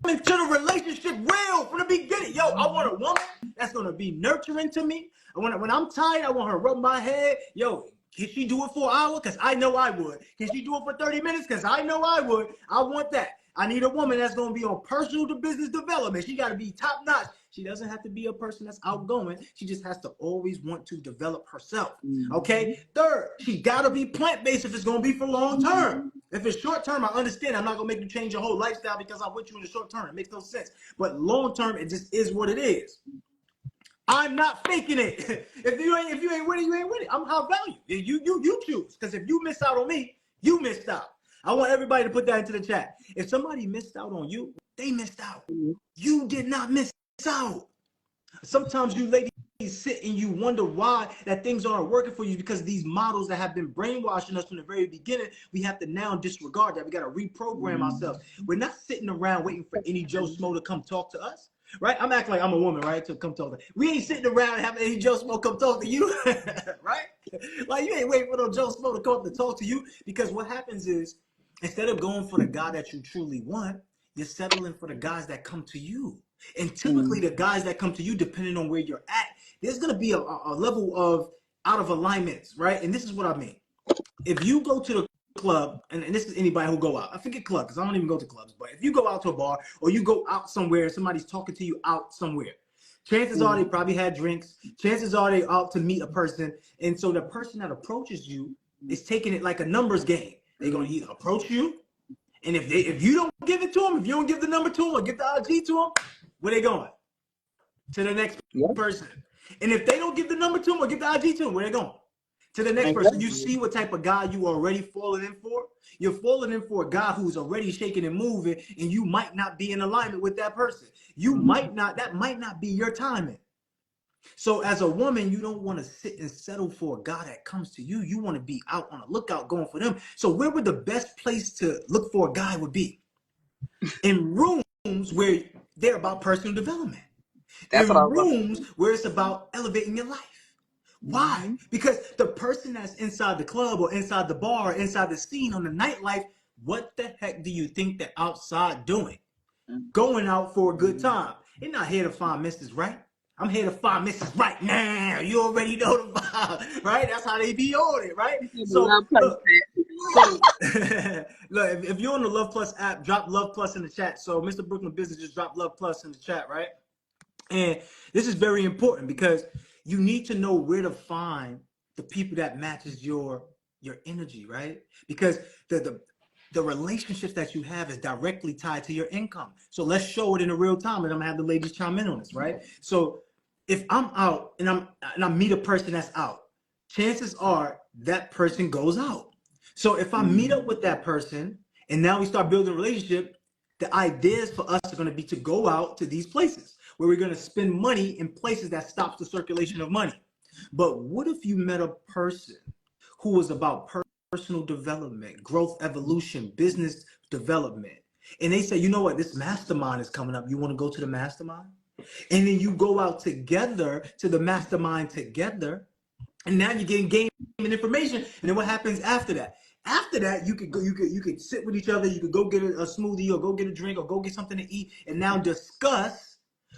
into the relationship real from the beginning. Yo, I want a woman that's gonna be nurturing to me. When I'm tired, I want her to rub my head. Yo, can she do it for an hour? Because I know I would. Can she do it for 30 minutes? Because I know I would. I want that. I need a woman that's gonna be on personal to business development. She gotta be top notch. She doesn't have to be a person that's outgoing. She just has to always want to develop herself. Okay? Third, she gotta be plant-based if it's gonna be for long term. If it's short term, I understand. I'm not gonna make you change your whole lifestyle because I'm with you in the short term. It makes no sense. But long term, it just is what it is. I'm not faking it. if you ain't with it, you ain't with it. I'm high value. You choose. Because if you miss out on me, you missed out. I want everybody to put that into the chat. If somebody missed out on you, they missed out. You did not miss out. Sometimes you ladies sit and you wonder why that things aren't working for you because these models that have been brainwashing us from the very beginning, we have to now disregard that. We got to reprogram ourselves. We're not sitting around waiting for any Joe Smo to come talk to us. Right? I'm acting like I'm a woman, right? To come talk to me. We ain't sitting around having any Joe Smo come talk to you, right? Like you ain't waiting for no Joe Smo to come up to talk to you because what happens is instead of going for the guy that you truly want, you're settling for the guys that come to you. And typically the guys that come to you, depending on where you're at, there's going to be a level of out of alignments, right? And this is what I mean. If you go to the club, and this is anybody who go out, I forget club because I don't even go to clubs, but if you go out to a bar or you go out somewhere, somebody's talking to you out somewhere, chances are they probably had drinks. Chances are they out to meet a person. And so the person that approaches you is taking it like a numbers game. They're going to either approach you, and if you don't give it to them, if you don't give the number to them or give the IG to them, where they going? To the next person. And if they don't give the number to them or give the IG to them, where they going? To the next person. You see what type of guy you are already falling in for? You're falling in for a guy who's already shaking and moving, and you might not be in alignment with that person. You might not, that might not be your timing. So as a woman, you don't want to sit and settle for a guy that comes to you. You want to be out on a lookout going for them. So where would the best place to look for a guy would be? In rooms where they're about personal development. That's In what I was rooms where it's about elevating your life. Why? Because the person that's inside the club or inside the bar or inside the scene on the nightlife, what the heck do you think they're outside doing? Going out for a good time. They're not here to find Mrs. Right. I'm here to find Mrs. Right now. You already know the vibe, right? That's how they be on it, right? So look, look, if you're on the Love Plus app, drop Love Plus in the chat. So Mr. Brooklyn Business just dropped Love Plus in the chat, right? And this is very important because you need to know where to find the people that matches your energy, right? Because the relationships that you have is directly tied to your income. So let's show it in a real time, and I'm gonna have the ladies chime in on this, right? So if I'm out and I meet a person that's out, chances are that person goes out. So if I meet up with that person and now we start building a relationship, the ideas for us are going to be to go out to these places where we're going to spend money in places that stops the circulation of money. But what if you met a person who was about personal development, growth, evolution, business development. And they say, you know what, this mastermind is coming up. You want to go to the mastermind? And then you go out together to the mastermind together. And now you're getting game and information. And then what happens after that? After that, you could go, you could sit with each other, you could go get a smoothie or go get a drink or go get something to eat and now discuss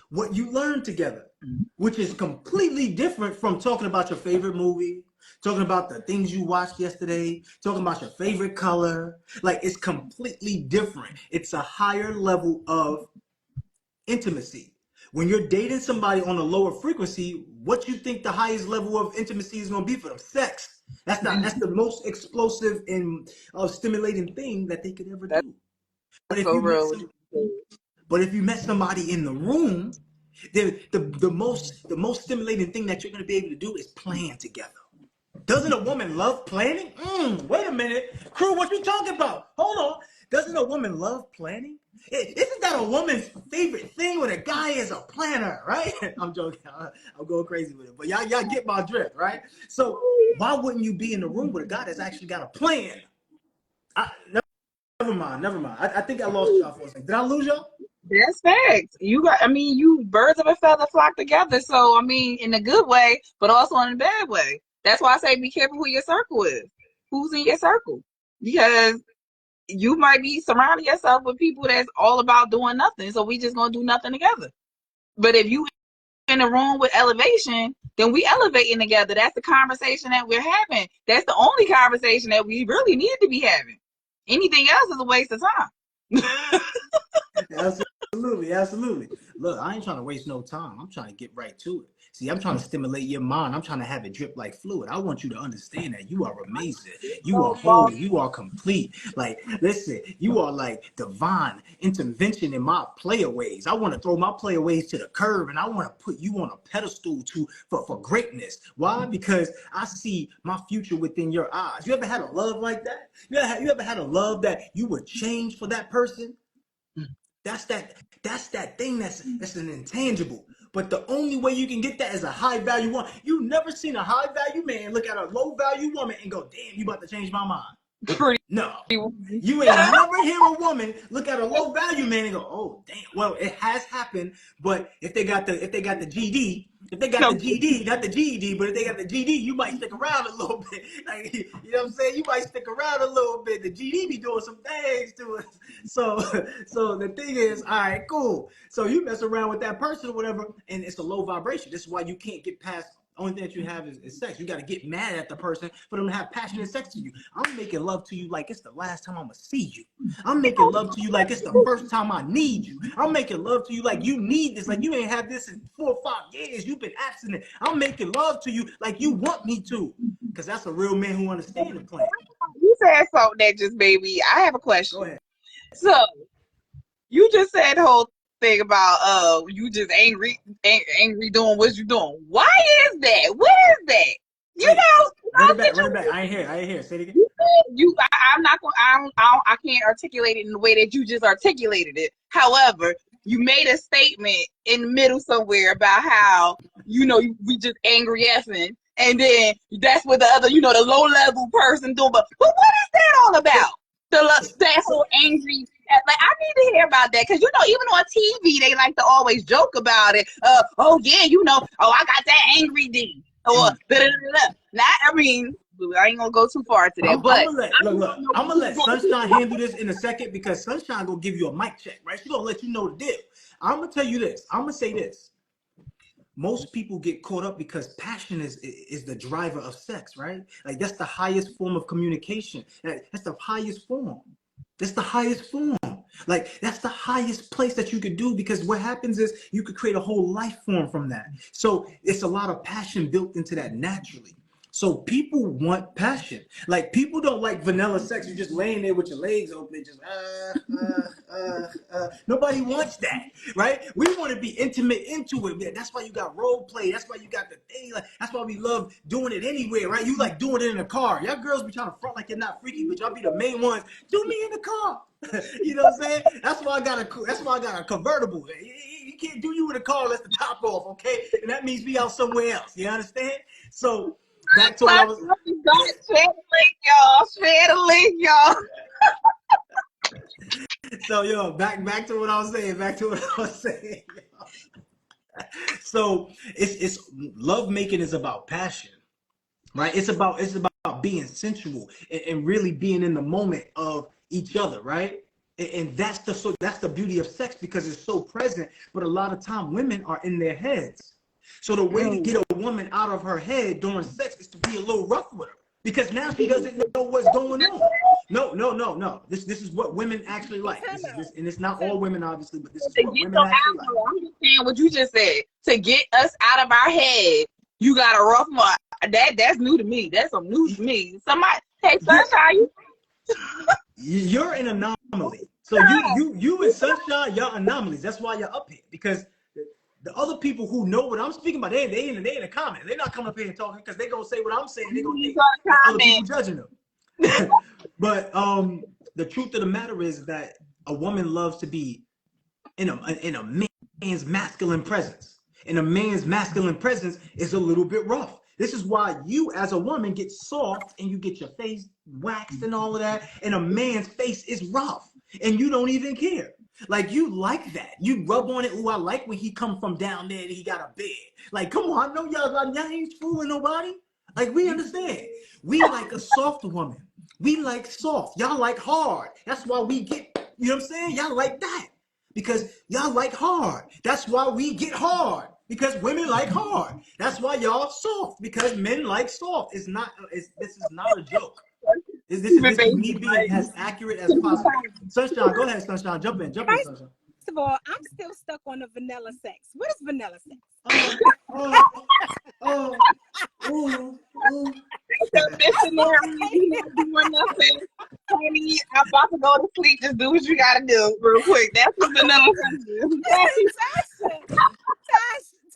what you learned together, which is completely different from talking about your favorite movie, talking about the things you watched yesterday, talking about your favorite color. Like, it's completely different. It's a higher level of intimacy. When you're dating somebody on a lower frequency, what you think the highest level of intimacy is going to be for them? Sex. That's the most explosive and stimulating thing that they could ever That's do. But if so you met real. but if you met somebody in the room, then the most stimulating thing that you're going to be able to do is plan together. Doesn't a woman love planning? Wait a minute. Crew, what you talking about? Hold on. Doesn't a woman love planning? Isn't that a woman's favorite thing when a guy is a planner, right? I'm joking. I'm going crazy with it. But y'all get my drift, right? So why wouldn't you be in the room with a guy that's actually got a plan? Never mind. I think I lost y'all for a second. Did I lose y'all? That's facts. You birds of a feather flock together. So, I mean, in a good way, but also in a bad way. That's why I say be careful who your circle is. Who's in your circle? Because you might be surrounding yourself with people that's all about doing nothing. So we just gonna do nothing together. But if you in a room with elevation, then we elevating together. That's the conversation that we're having. That's the only conversation that we really need to be having. Anything else is a waste of time. Absolutely. Look, I ain't trying to waste no time. I'm trying to get right to it. See, I'm trying to stimulate your mind. I'm trying to have it drip like fluid. I want you to understand that you are amazing. You are whole. You are complete. Like, listen, you are like divine intervention in my playaways. I want to throw my playaways to the curb and I want to put you on a pedestal for greatness. Why? Because I see my future within your eyes. You ever had a love like that? You ever had a love that you would change for that person? That's that thing that's an intangible. But the only way you can get that is a high value one. You never seen a high value man look at a low value woman and go, damn, you about to change my mind. Pretty. No. You ain't never hear a woman look at a low value man and go, oh damn. Well, it has happened, but if they got the GD, not the GED, but if they got the GD, you might stick around a little bit. Like, you know what I'm saying? You might stick around a little bit. The GD be doing some things to us. So the thing is, all right, cool. So you mess around with that person or whatever, and it's a low vibration. This is why you can't get past. Only thing that you have is sex. You got to get mad at the person for them to have passionate sex to you. I'm making love to you like it's the last time I'm going to see you. I'm making love to you like it's the first time I need you. I'm making love to you like you need this. Like you ain't had this in 4 or 5 years. You've been abstinent. I'm making love to you like you want me to. Because that's a real man who understands the plan. You said something that just made me. I have a question. Go ahead. So you just said the whole thing about you just angry doing what you doing. Why is that? What is that? You Wait, know, run it back. I ain't here. Say it again. I'm not going. I can't articulate it in the way that you just articulated it. However, you made a statement in the middle somewhere about how we just angry effing, and then that's what the other, the low level person doing. But what is that all about? That whole angry. Like, I need to hear about that because even on TV they like to always joke about it. Oh yeah, I got that angry D. Or Not, I mean, I ain't gonna go too far to that. I'm gonna let Sunshine handle this in a second because Sunshine gonna give you a mic check, right? She gonna let you know the deal. I'm gonna tell you this. I'm gonna say this. Most people get caught up because passion is the driver of sex, right? Like that's the highest form of communication. That's the highest form. That's the highest form. Like that's the highest place that you could do because what happens is you could create a whole life form from that. So it's a lot of passion built into that naturally. So people want passion. Like people don't like vanilla sex. You're just laying there with your legs open, just Nobody wants that, right? We want to be intimate into it. Man. That's why you got role play. That's why you got the thing. Like, that's why we love doing it anywhere, right? You like doing it in the car. Y'all girls be trying to front like you're not freaky, but y'all be the main ones. Do me in the car. You know what I'm saying? That's why I got a convertible. You can't do you in a car unless the top off, okay? And that means we out somewhere else. You understand? So back to what I was. Share the link, y'all. Share the link, y'all. So yo, back to what I was saying. Back to what I was saying. So it's love making is about passion, right? It's about being sensual and really being in the moment of each other, right? And that's the beauty of sex because it's so present. But a lot of time, women are in their heads. So the way to get a woman out of her head during sex is to be a little rough with her because now she doesn't know what's going on. No. This is what women actually like. This is this, and it's not all women, obviously, but this is To what get women them actually out, like. I'm just saying what you just said. To get us out of our head, you got to rough them up. That's new to me. That's some news to me. Somebody, hey, Sunshine, You're an anomaly. So you and Sunshine, y'all anomalies. That's why you're up here because the other people who know what I'm speaking about, they in the comment. They're not coming up here and talking because they're gonna say what I'm saying. They're gonna think that other people judging them. But the truth of the matter is that a woman loves to be in a man's masculine presence. And a man's masculine presence is a little bit rough. This is why you, as a woman, get soft and you get your face waxed and all of that. And a man's face is rough, and you don't even care. Like you like that. You rub on it. Ooh, I like when he come from down there and he got a bed. Like, come on, I know y'all ain't fooling nobody. Like we understand. We like a soft woman. We like soft. Y'all like hard. That's why we get. You know what I'm saying? Y'all like that because y'all like hard. That's why we get hard because women like hard. That's why y'all soft because men like soft. It's not. This is not a joke. This is me being as accurate as possible. Sunshine, go ahead, Sunshine. Jump in, Sunshine. First of all, I'm still stuck on the vanilla sex. What is vanilla sex? Missionary, not doing nothing. Honey, I'm about to go to sleep. Just do what you gotta do real quick. That's what vanilla is.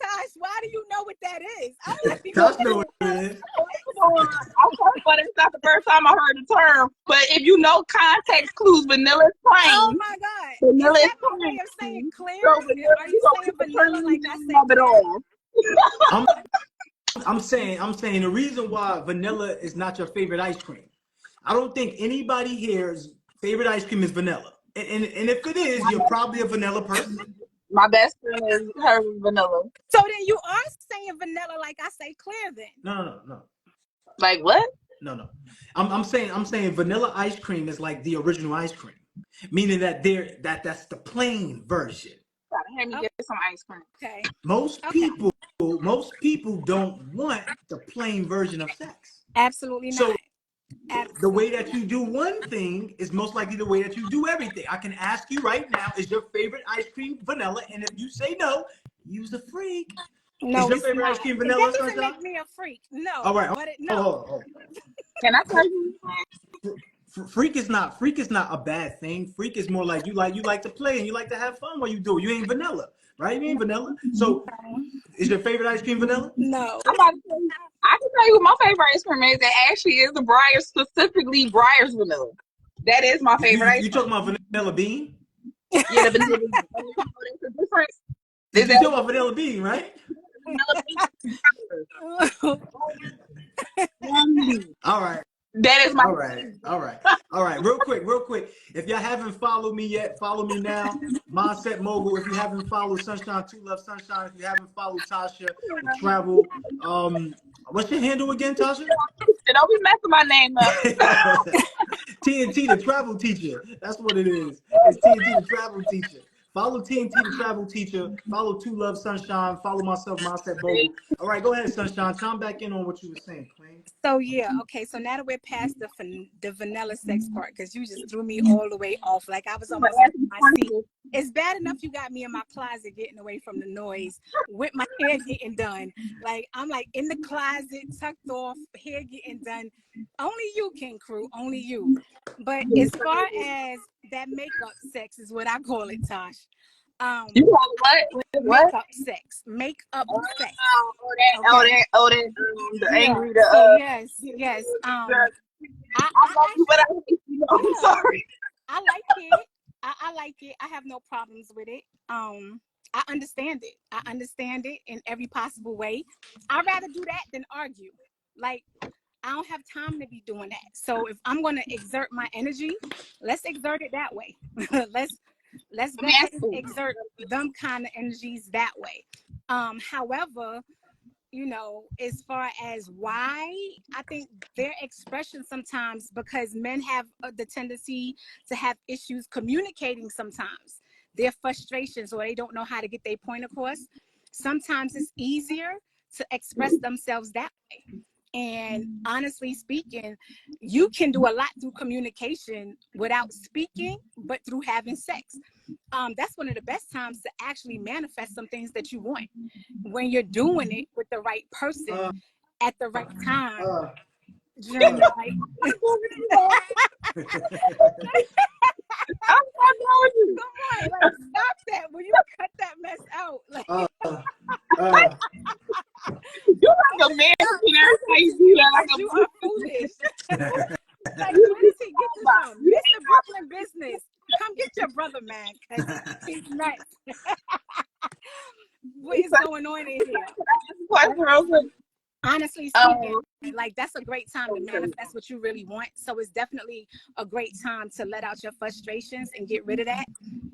Tosh, why do you know what that is? I'm like, Tosh know what it is. But it's not the first time I heard the term. But if you know context clues, vanilla is plain. oh my God. Vanilla is is that my plain. way of saying clear? So vanilla, Are you saying vanilla like I said it all? I'm saying the reason why vanilla is not your favorite ice cream. I don't think anybody here's favorite ice cream is vanilla. And if it is, you're probably a vanilla person. My best friend is her vanilla. So then you are saying vanilla like I say clear then. No. Like what? No. I'm saying vanilla ice cream is like the original ice cream. Meaning that that's the plain version. Let me get some ice cream. Okay. Most people don't want the plain version of sex. Absolutely So not. the way that you do one thing is most likely the way that you do everything. I can ask you right now, is your favorite ice cream vanilla? And if you say no, you's a freak. No, is your it's favorite not. ice cream vanilla? That doesn't make me a freak. No. All right. But no. Can I tell you? Freak is not a bad thing. Freak is more like you like to play and you like to have fun while you do it. You ain't vanilla, right? You ain't vanilla. So is your favorite ice cream vanilla? No. I'm about to tell you. I can tell you what my favorite ice cream is. It actually is the Breyers, specifically Breyers vanilla. That is my favorite ice You cream. talking about vanilla bean? Yeah, the vanilla bean. There's a difference. You talking about vanilla bean, right? All right. That is my All right. Real quick. If y'all haven't followed me yet, follow me now. Mindset Mogul. If you haven't followed Sunshine, Two Love Sunshine. If you haven't followed Tasha, the travel. What's your handle again, Tasha? Don't be messing my name up. TNT, the travel teacher. That's what it is. It's TNT, the travel teacher. Follow TNT, the travel teacher. Follow Two Love Sunshine. Follow myself, Mindset Mogul. All right, go ahead, Sunshine. Chime back in on what you were saying, Queen. So yeah, okay. So now that we're past the vanilla sex part, because you just threw me all the way off. Like I was almost in my seat. It's bad enough you got me in my closet getting away from the noise with my hair getting done. Like I'm like in the closet, tucked off, hair getting done. Only you, King Crew, only you. But as far as that makeup sex is what I call it, Tosh. You call it what? Makeup sex. Makeup sex. The angry. So yes. I love you, but I hate you. I'm sorry. I like it. I like it. I have no problems with it. I understand it. I understand it in every possible way. I'd rather do that than argue. Like, I don't have time to be doing that. So if I'm going to exert my energy, let's exert it that way. let's go ahead and exert them kind of energies that way. However, you know, as far as why, I think their expression sometimes, because men have the tendency to have issues communicating sometimes their frustrations, or they don't know how to get their point across. Sometimes it's easier to express themselves that way. And honestly speaking, you can do a lot through communication without speaking, but through having sex. That's one of the best times to actually manifest some things that you want, when you're doing it with the right person at the right time during the right. Come on, like, stop that. Will you cut that mess out? Like, you like a man, you are foolish. Like, where does he get this from? Mr. Brooklyn Business. Come get your brother, man, because he's nuts. What is going on in here? Honestly speaking, like, that's a great time to manifest what you really want. So it's definitely a great time to let out your frustrations and get rid of that.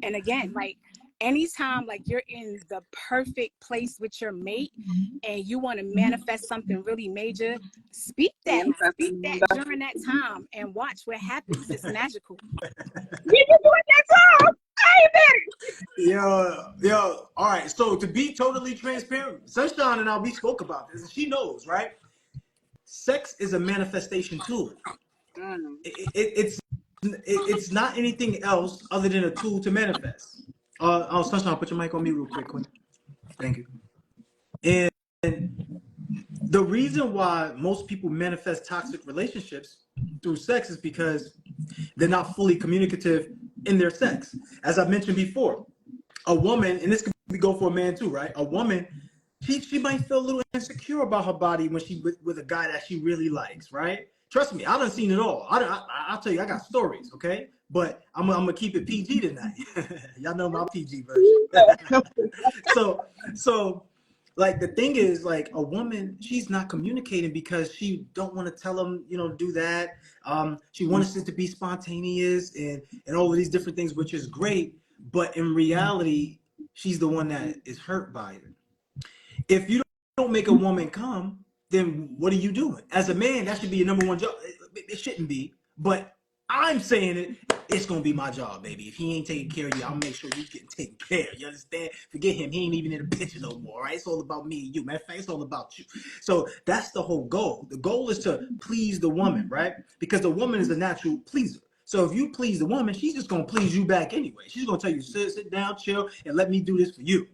And again, like, anytime like you're in the perfect place with your mate and you want to manifest something really major, speak that during that time and watch what happens. It's magical. We can do it that time. I ain't Yo, all right. So to be totally transparent, Sunshine and I, we spoke about this, and she knows, right? Sex is a manifestation tool. It's not anything else other than a tool to manifest. Sunshine, put your mic on me real quick, Quinn. Thank you. And the reason why most people manifest toxic relationships through sex is because they're not fully communicative in their sex. As I mentioned before, a woman, and this could go for a man too, right? A woman, she might feel a little insecure about her body when she with a guy that she really likes, right? Trust me, I done seen it all. I'll tell you, I got stories, okay? But I'm gonna keep it PG tonight. Y'all know my PG version. so like, the thing is, like, a woman, she's not communicating because she don't want to tell him, you know, do that. She wants it to be spontaneous and all of these different things, which is great. But in reality, she's the one that is hurt by it. If you don't make a woman come, then what are you doing? As a man, that should be your number one job. It shouldn't be, but I'm saying it's gonna be my job, baby. If he ain't taking care of you, I'll make sure he's getting taken care of. You understand? Forget him. He ain't even in the picture no more, right? It's all about me and you. Matter of fact, it's all about you. So that's the whole goal. The goal is to please the woman, right? Because the woman is a natural pleaser. So if you please the woman, she's just gonna please you back anyway. She's gonna tell you, sit down, chill, and let me do this for you.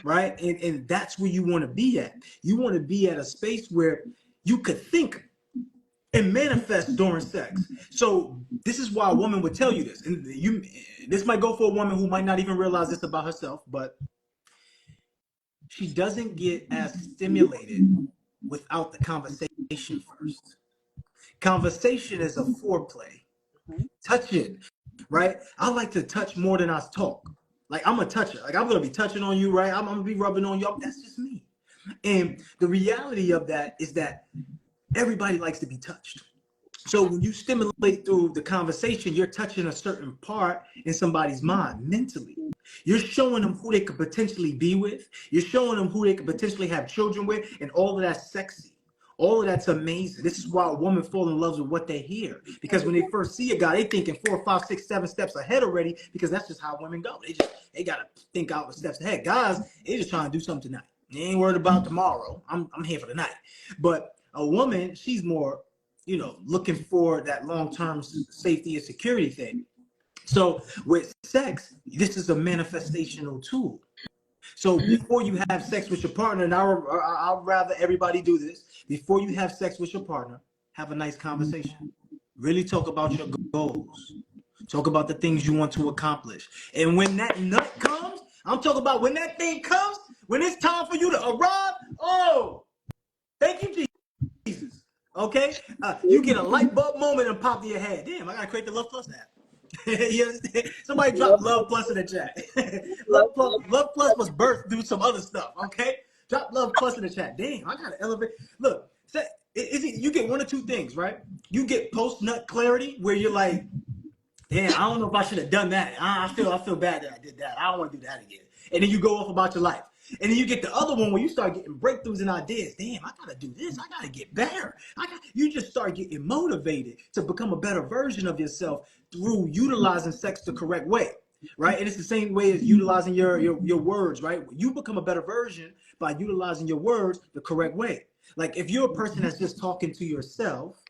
Right? And that's where you want to be at. You want to be at a space where you could think and manifest during sex. So this is why a woman would tell you this. And this might go for a woman who might not even realize this about herself, but she doesn't get as stimulated without the conversation first. Conversation is a foreplay. Touch it, right? I like to touch more than I talk. Like, I'm a toucher. Like, I'm gonna be touching on you, right? I'm gonna be rubbing on you. That's just me. And the reality of that is that everybody likes to be touched. So when you stimulate through the conversation, you're touching a certain part in somebody's mind mentally. You're showing them who they could potentially be with. You're showing them who they could potentially have children with, and all of that's sexy. All of that's amazing. This is why a woman falls in love with what they hear. Because when they first see a guy, they thinking 4, 5, 6, 7 steps ahead already, because that's just how women go. They gotta think out the steps ahead. Guys, they just trying to do something tonight. They ain't worried about tomorrow. I'm here for the night. But a woman, she's more, you know, looking for that long-term safety and security thing. So with sex, this is a manifestational tool. So before you have sex with your partner, and I'll rather everybody do this, before you have sex with your partner, have a nice conversation. Really talk about your goals. Talk about the things you want to accomplish. And when that nut comes, I'm talking about when that thing comes, when it's time for you to arrive, oh, thank you, Jesus. Okay? You get a light bulb moment and pop in your head. Damn, I gotta create the Love Plus app. You understand? Somebody drop Love Plus in the chat. Love Plus was birthed through some other stuff, okay? Drop Love Plus in the chat. Damn, I gotta elevate. Look, You get one or two things, right? You get post nut clarity where you're like, damn, I don't know if I should have done that. I feel bad that I did that. I don't want to do that again. And then you go off about your life. And then you get the other one where you start getting breakthroughs and ideas. Damn, I gotta do this. I gotta get better. You just start getting motivated to become a better version of yourself through utilizing sex the correct way. Right? And it's the same way as utilizing your words, right? You become a better version by utilizing your words the correct way. Like if you're a person that's just talking to yourself,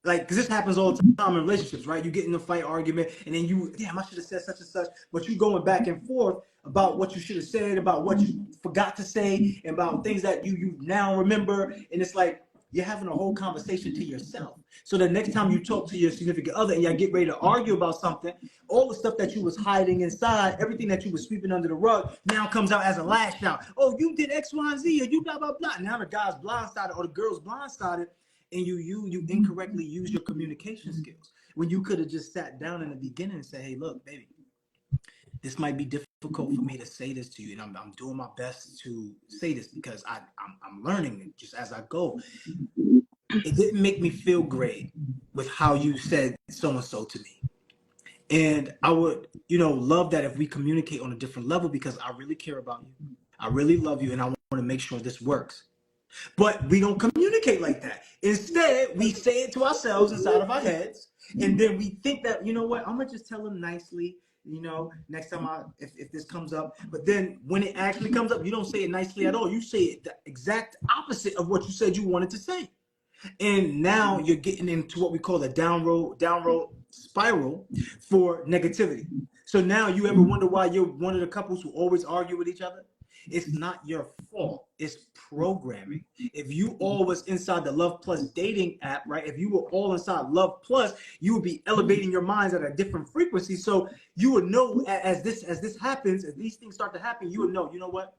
like, because this happens all the time in relationships, right? You get in a fight argument, and then damn, I should have said such and such, but you going back and forth about what you should have said, about what you forgot to say, and about things that you now remember, and it's like you're having a whole conversation to yourself. So the next time you talk to your significant other and y'all get ready to argue about something, all the stuff that you was hiding inside, everything that you was sweeping under the rug, now comes out as a lash out. Oh, you did X, Y, and Z, or you blah blah blah. Now the guy's blindsided or the girl's blindsided, and you incorrectly use your communication skills when you could have just sat down in the beginning and said, hey, look, baby, this might be difficult for me to say this to you, and I'm doing my best to say this because I'm learning it just as I go. It didn't make me feel great with how you said so and so to me, and I would love that if we communicate on a different level, because I really care about you, I really love you, and I want to make sure this works. But we don't communicate like that. Instead, we say it to ourselves inside of our heads, and then we think that, you know what, I'm gonna just tell him nicely, next time if this comes up. But then when it actually comes up, you don't say it nicely at all. You say it the exact opposite of what you said you wanted to say. And now you're getting into what we call the downward spiral for negativity. So now you ever wonder why you're one of the couples who always argue with each other? It's not your fault. It's programming. If you all was inside the Love Plus dating app, right? If you were all inside Love Plus, you would be elevating your minds at a different frequency. So you would know as this happens, as these things start to happen, you would know, you know what?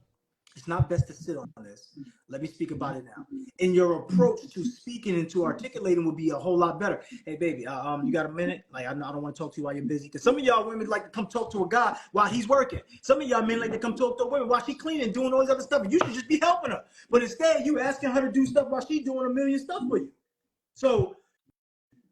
It's not best to sit on this. Let me speak about it now. And your approach to speaking and to articulating will be a whole lot better. Hey, baby, you got a minute? Like, I don't want to talk to you while you're busy. Because some of y'all women like to come talk to a guy while he's working. Some of y'all men like to come talk to a woman while she's cleaning, doing all this other stuff. And you should just be helping her. But instead, you asking her to do stuff while she's doing a million stuff for you. So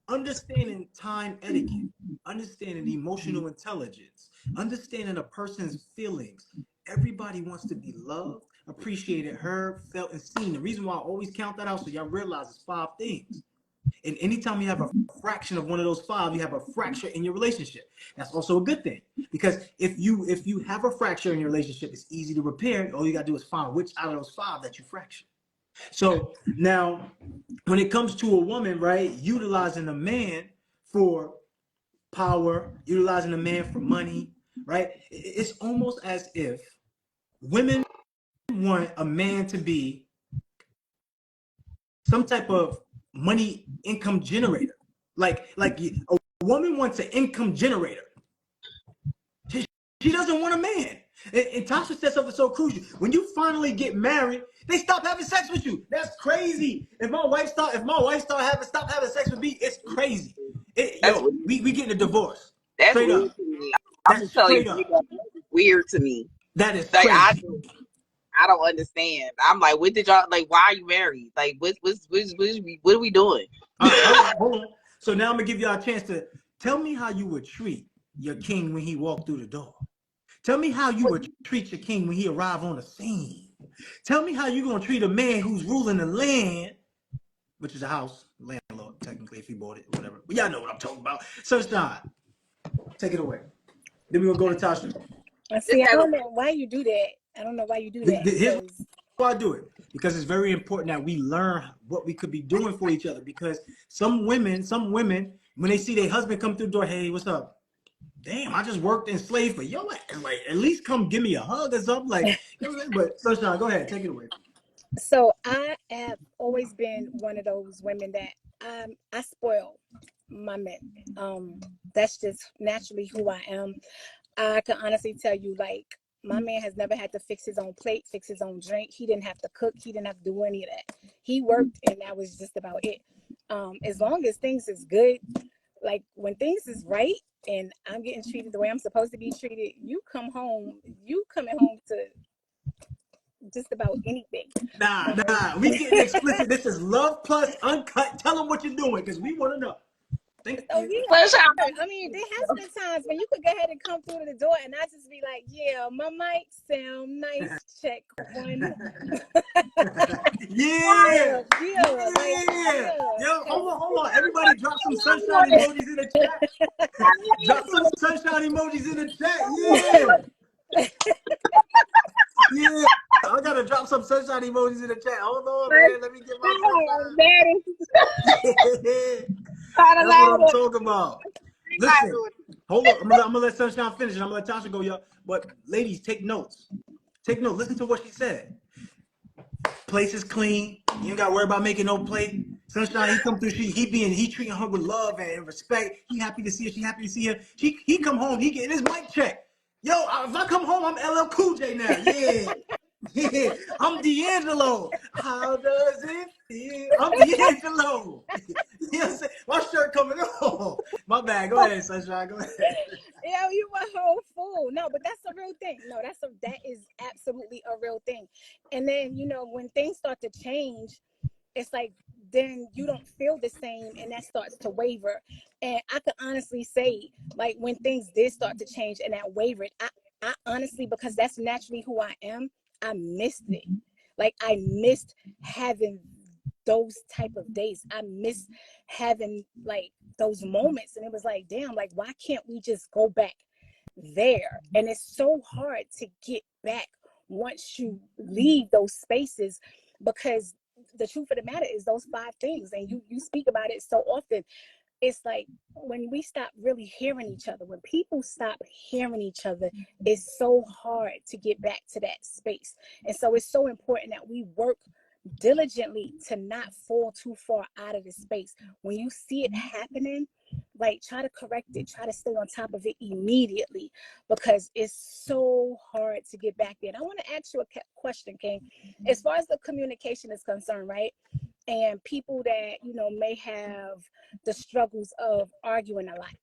understanding time etiquette, understanding emotional intelligence, understanding a person's feelings. Everybody wants to be loved, appreciated, heard, felt, and seen. The reason why I always count that out so y'all realize it's 5 things. And anytime you have a fraction of one of those 5, you have a fracture in your relationship. That's also a good thing, because if you have a fracture in your relationship, it's easy to repair. All you gotta do is find which out of those 5 that you fractured. So now, when it comes to a woman, right, utilizing a man for power, utilizing a man for money, right, it's almost as if women want a man to be some type of money income generator. Like a woman wants an income generator. She doesn't want a man. And Tasha said something so crucial. When you finally get married, they stop having sex with you. That's crazy. If my wife stop having sex with me, it's crazy. We getting a divorce. That's Straight weird up. to me. I'm That's just telling straight you, up. that's weird to me. That is Like crazy. I don't understand. I'm like, what did y'all like? Why are you married? Like, what are we doing? All right, hold on. So now I'm gonna give y'all a chance to tell me how you would treat your king when he walked through the door. Tell me how you would treat your king when he arrived on the scene. Tell me how you gonna treat a man who's ruling the land, which is a house, landlord, technically, if he bought it, whatever. But y'all know what I'm talking about. Sunshine, take it away. Then we're gonna go to Tasha. See, I don't know why you do that. I don't know why you do that. Here's why I do it. Because it's very important that we learn what we could be doing for each other. Because some women, when they see their husband come through the door, hey, what's up? Damn, I just worked in slave for yo. Like, at least come give me a hug or something. Like, but Sunshine, go ahead, take it away. So I have always been one of those women that I spoil my men. That's just naturally who I am. I can honestly tell you, like, my man has never had to fix his own plate, fix his own drink. He didn't have to cook. He didn't have to do any of that. He worked, and that was just about it. As long as things is good, like when things is right and I'm getting treated the way I'm supposed to be treated, you coming home to just about anything. Nah. We getting explicit. This is Love Plus Uncut. Tell them what you're doing because we want to know. Thank So you. we Sunshine. I mean, there has been times when you could go ahead and come through the door and I just be like, yeah, my mic sound nice, check one. Yeah. Like, Yeah. yeah. Yo, 'Cause hold on. Everybody drop some sunshine emojis in the chat. Drop some sunshine emojis in the chat. Yeah. I gotta drop some sunshine emojis in the chat. Hold on, man. Let me get my sunshine. That's what I'm talking about. Listen, hold on. I'm gonna let Sunshine finish and I'm gonna let Tasha go, y'all. But ladies, take notes. Take notes. Listen to what she said. Place is clean. You ain't gotta worry about making no plate. Sunshine, he come through. He treating her with love and respect. He happy to see her. She happy to see her. He come home. He getting his mic check. Yo, if I come home, I'm LL Cool J now. Yeah. Yeah. I'm D'Angelo. How does it feel? I'm D'Angelo. You know what I'm saying? My shirt coming off. My bad. Go ahead, Sunshine. Go ahead. yo, you a whole fool. No, but that's a real thing. No, that is absolutely a real thing. And then, when things start to change, it's like then you don't feel the same and that starts to waver. And I could honestly say, like, when things did start to change and that wavered, I honestly, because that's naturally who I am, I missed it. Like, I missed having those type of days. I miss having like those moments. And it was like, damn, like, why can't we just go back there? And it's so hard to get back once you leave those spaces, because the truth of the matter is those 5 things, and you speak about it so often. It's like when we stop really hearing each other, when people stop hearing each other, it's so hard to get back to that space. And so it's so important that we work diligently to not fall too far out of the space. When you see it happening, like, try to correct it, try to stay on top of it immediately, because it's so hard to get back there. And I want to ask you a question, King. As far as the communication is concerned, right? And people that, may have the struggles of arguing a lot,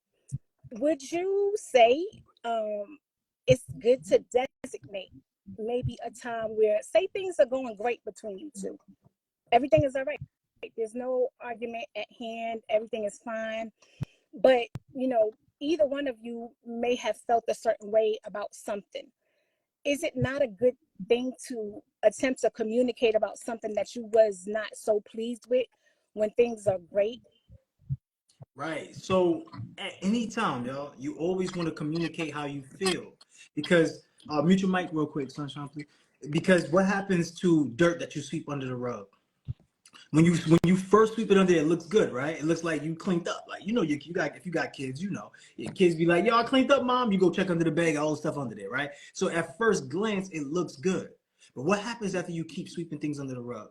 would you say it's good to designate maybe a time where, say, things are going great between you two, everything is all right, there's no argument at hand, everything is fine, but either one of you may have felt a certain way about something. Is it not a good thing to attempt to communicate about something that you was not so pleased with when things are great? Right. So at any time, y'all, you always want to communicate how you feel, because mute your mic real quick, Sunshine, please. Because what happens to dirt that you sweep under the rug? When you first sweep it under, it looks good, right? It looks like you cleaned up. Like, you got, if you got kids, your kids be like, yo, I cleaned up, mom. You go check under the bag, all the stuff under there, right? So at first glance, it looks good. But what happens after you keep sweeping things under the rug?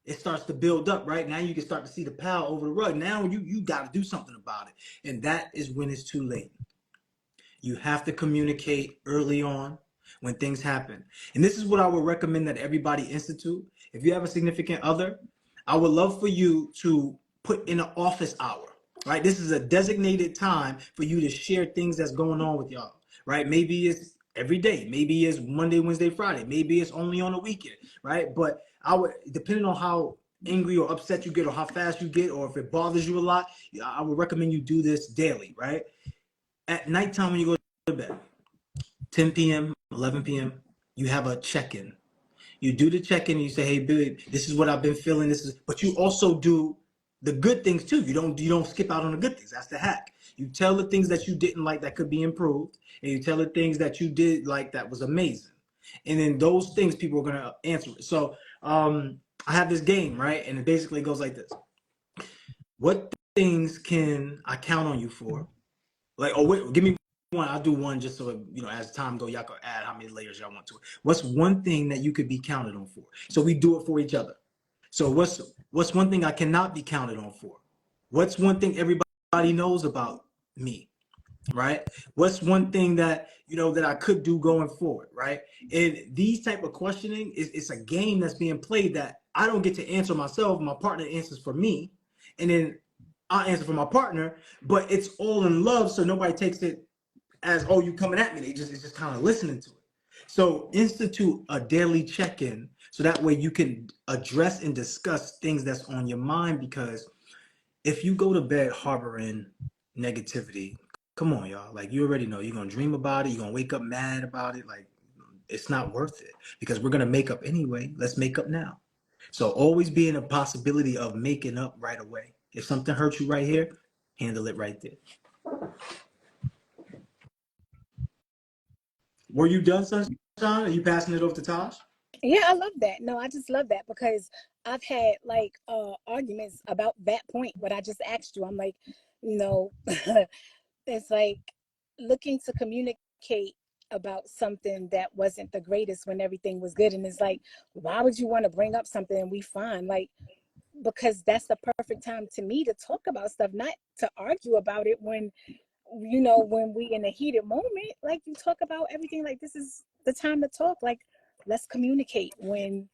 It starts to build up, right? Now you can start to see the pile over the rug. Now you got to do something about it. And that is when it's too late. You have to communicate early on when things happen. And this is what I would recommend that everybody institute. If you have a significant other, I would love for you to put in an office hour, right? This is a designated time for you to share things that's going on with y'all, right? Maybe it's every day. Maybe it's Monday, Wednesday, Friday. Maybe it's only on a weekend, right? But I would, depending on how angry or upset you get or how fast you get or if it bothers you a lot, I would recommend you do this daily, right? At nighttime when you go to bed, 10 p.m., 11 p.m., you have a check-in. You do the check-in and you say, hey, babe, this is what I've been feeling. But you also do the good things too. You don't skip out on the good things. That's the hack. You tell the things that you didn't like that could be improved, and you tell the things that you did like that was amazing. And then those things, people are gonna answer it. So I have this game, right? And it basically goes like this. What things can I count on you for? Like, oh, wait, give me one. I'll do one just so, as time go, y'all can add how many layers y'all want to it. What's one thing that you could be counted on for? So we do it for each other. So what's one thing I cannot be counted on for? What's one thing everybody knows about me, right? What's one thing that, that I could do going forward, right? And these type of questioning it's a game that's being played that I don't get to answer myself. My partner answers for me. And then I answer for my partner, but it's all in love. So nobody takes it as, oh, you coming at me. It's just kind of listening to it. So institute a daily check-in so that way you can address and discuss things that's on your mind, because if you go to bed harboring negativity, come on, y'all. Like, you already know you're gonna dream about it, you're gonna wake up mad about it. Like, it's not worth it, because we're gonna make up anyway. Let's make up now. So always be in a possibility of making up right away. If something hurts you right here, handle it right there. Were you done, Sunshine? Are you passing it off to Tosh? Yeah, I love that. No, I just love that because I've had like arguments about that point, what I just asked you. I'm like, you know, it's like looking to communicate about something that wasn't the greatest when everything was good. And it's like, why would you want to bring up something and we fine? Like, because that's the perfect time to me to talk about stuff, not to argue about it when, you know, when we in a heated moment. Like, you talk about everything, like this is the time to talk. Like, let's communicate when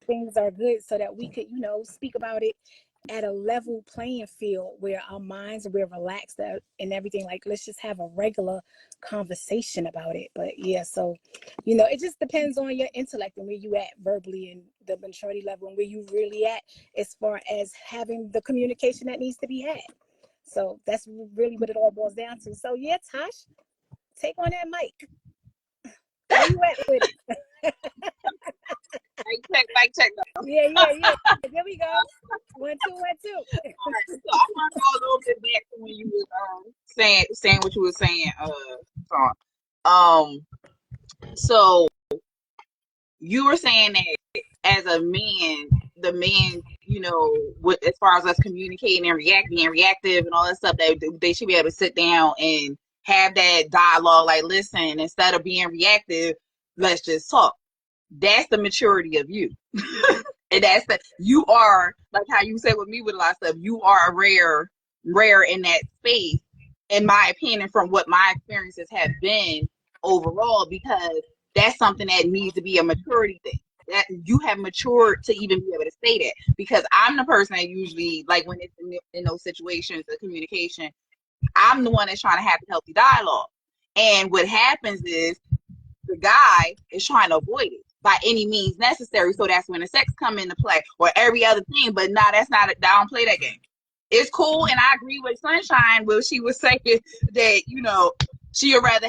things are good so that we could, you know, speak about it at a level playing field where our minds, we're relaxed and everything. Like, let's just have a regular conversation about it. But yeah, so, you know, it just depends on your intellect and where you at verbally and the maturity level and where you really at as far as having the communication that needs to be had. So that's really what it all boils down to. So yeah, Tosh, take on that mic. Where you at with it? Mic check. Yeah. There we go. 1, 2, 1, 2. All right, so I want to go a little bit back to when you was saying what you were saying, Sean. So you were saying that as a man, the man, you know, as far as us communicating and being reactive and all that stuff, that they should be able to sit down and have that dialogue. Like, listen, instead of being reactive, let's just talk. That's the maturity of you. And that's you are, like how you said with me with a lot of stuff, you are rare in that space, in my opinion, from what my experiences have been overall, because that's something that needs to be a maturity thing. That you have matured to even be able to say that, because I'm the person that usually, like, when it's in those situations of communication, I'm the one that's trying to have a healthy dialogue. And what happens is the guy is trying to avoid it by any means necessary. So that's when the sex come into play or every other thing. But nah, that's not. I don't play that game. It's cool, and I agree with Sunshine where she was saying that, you know, she would rather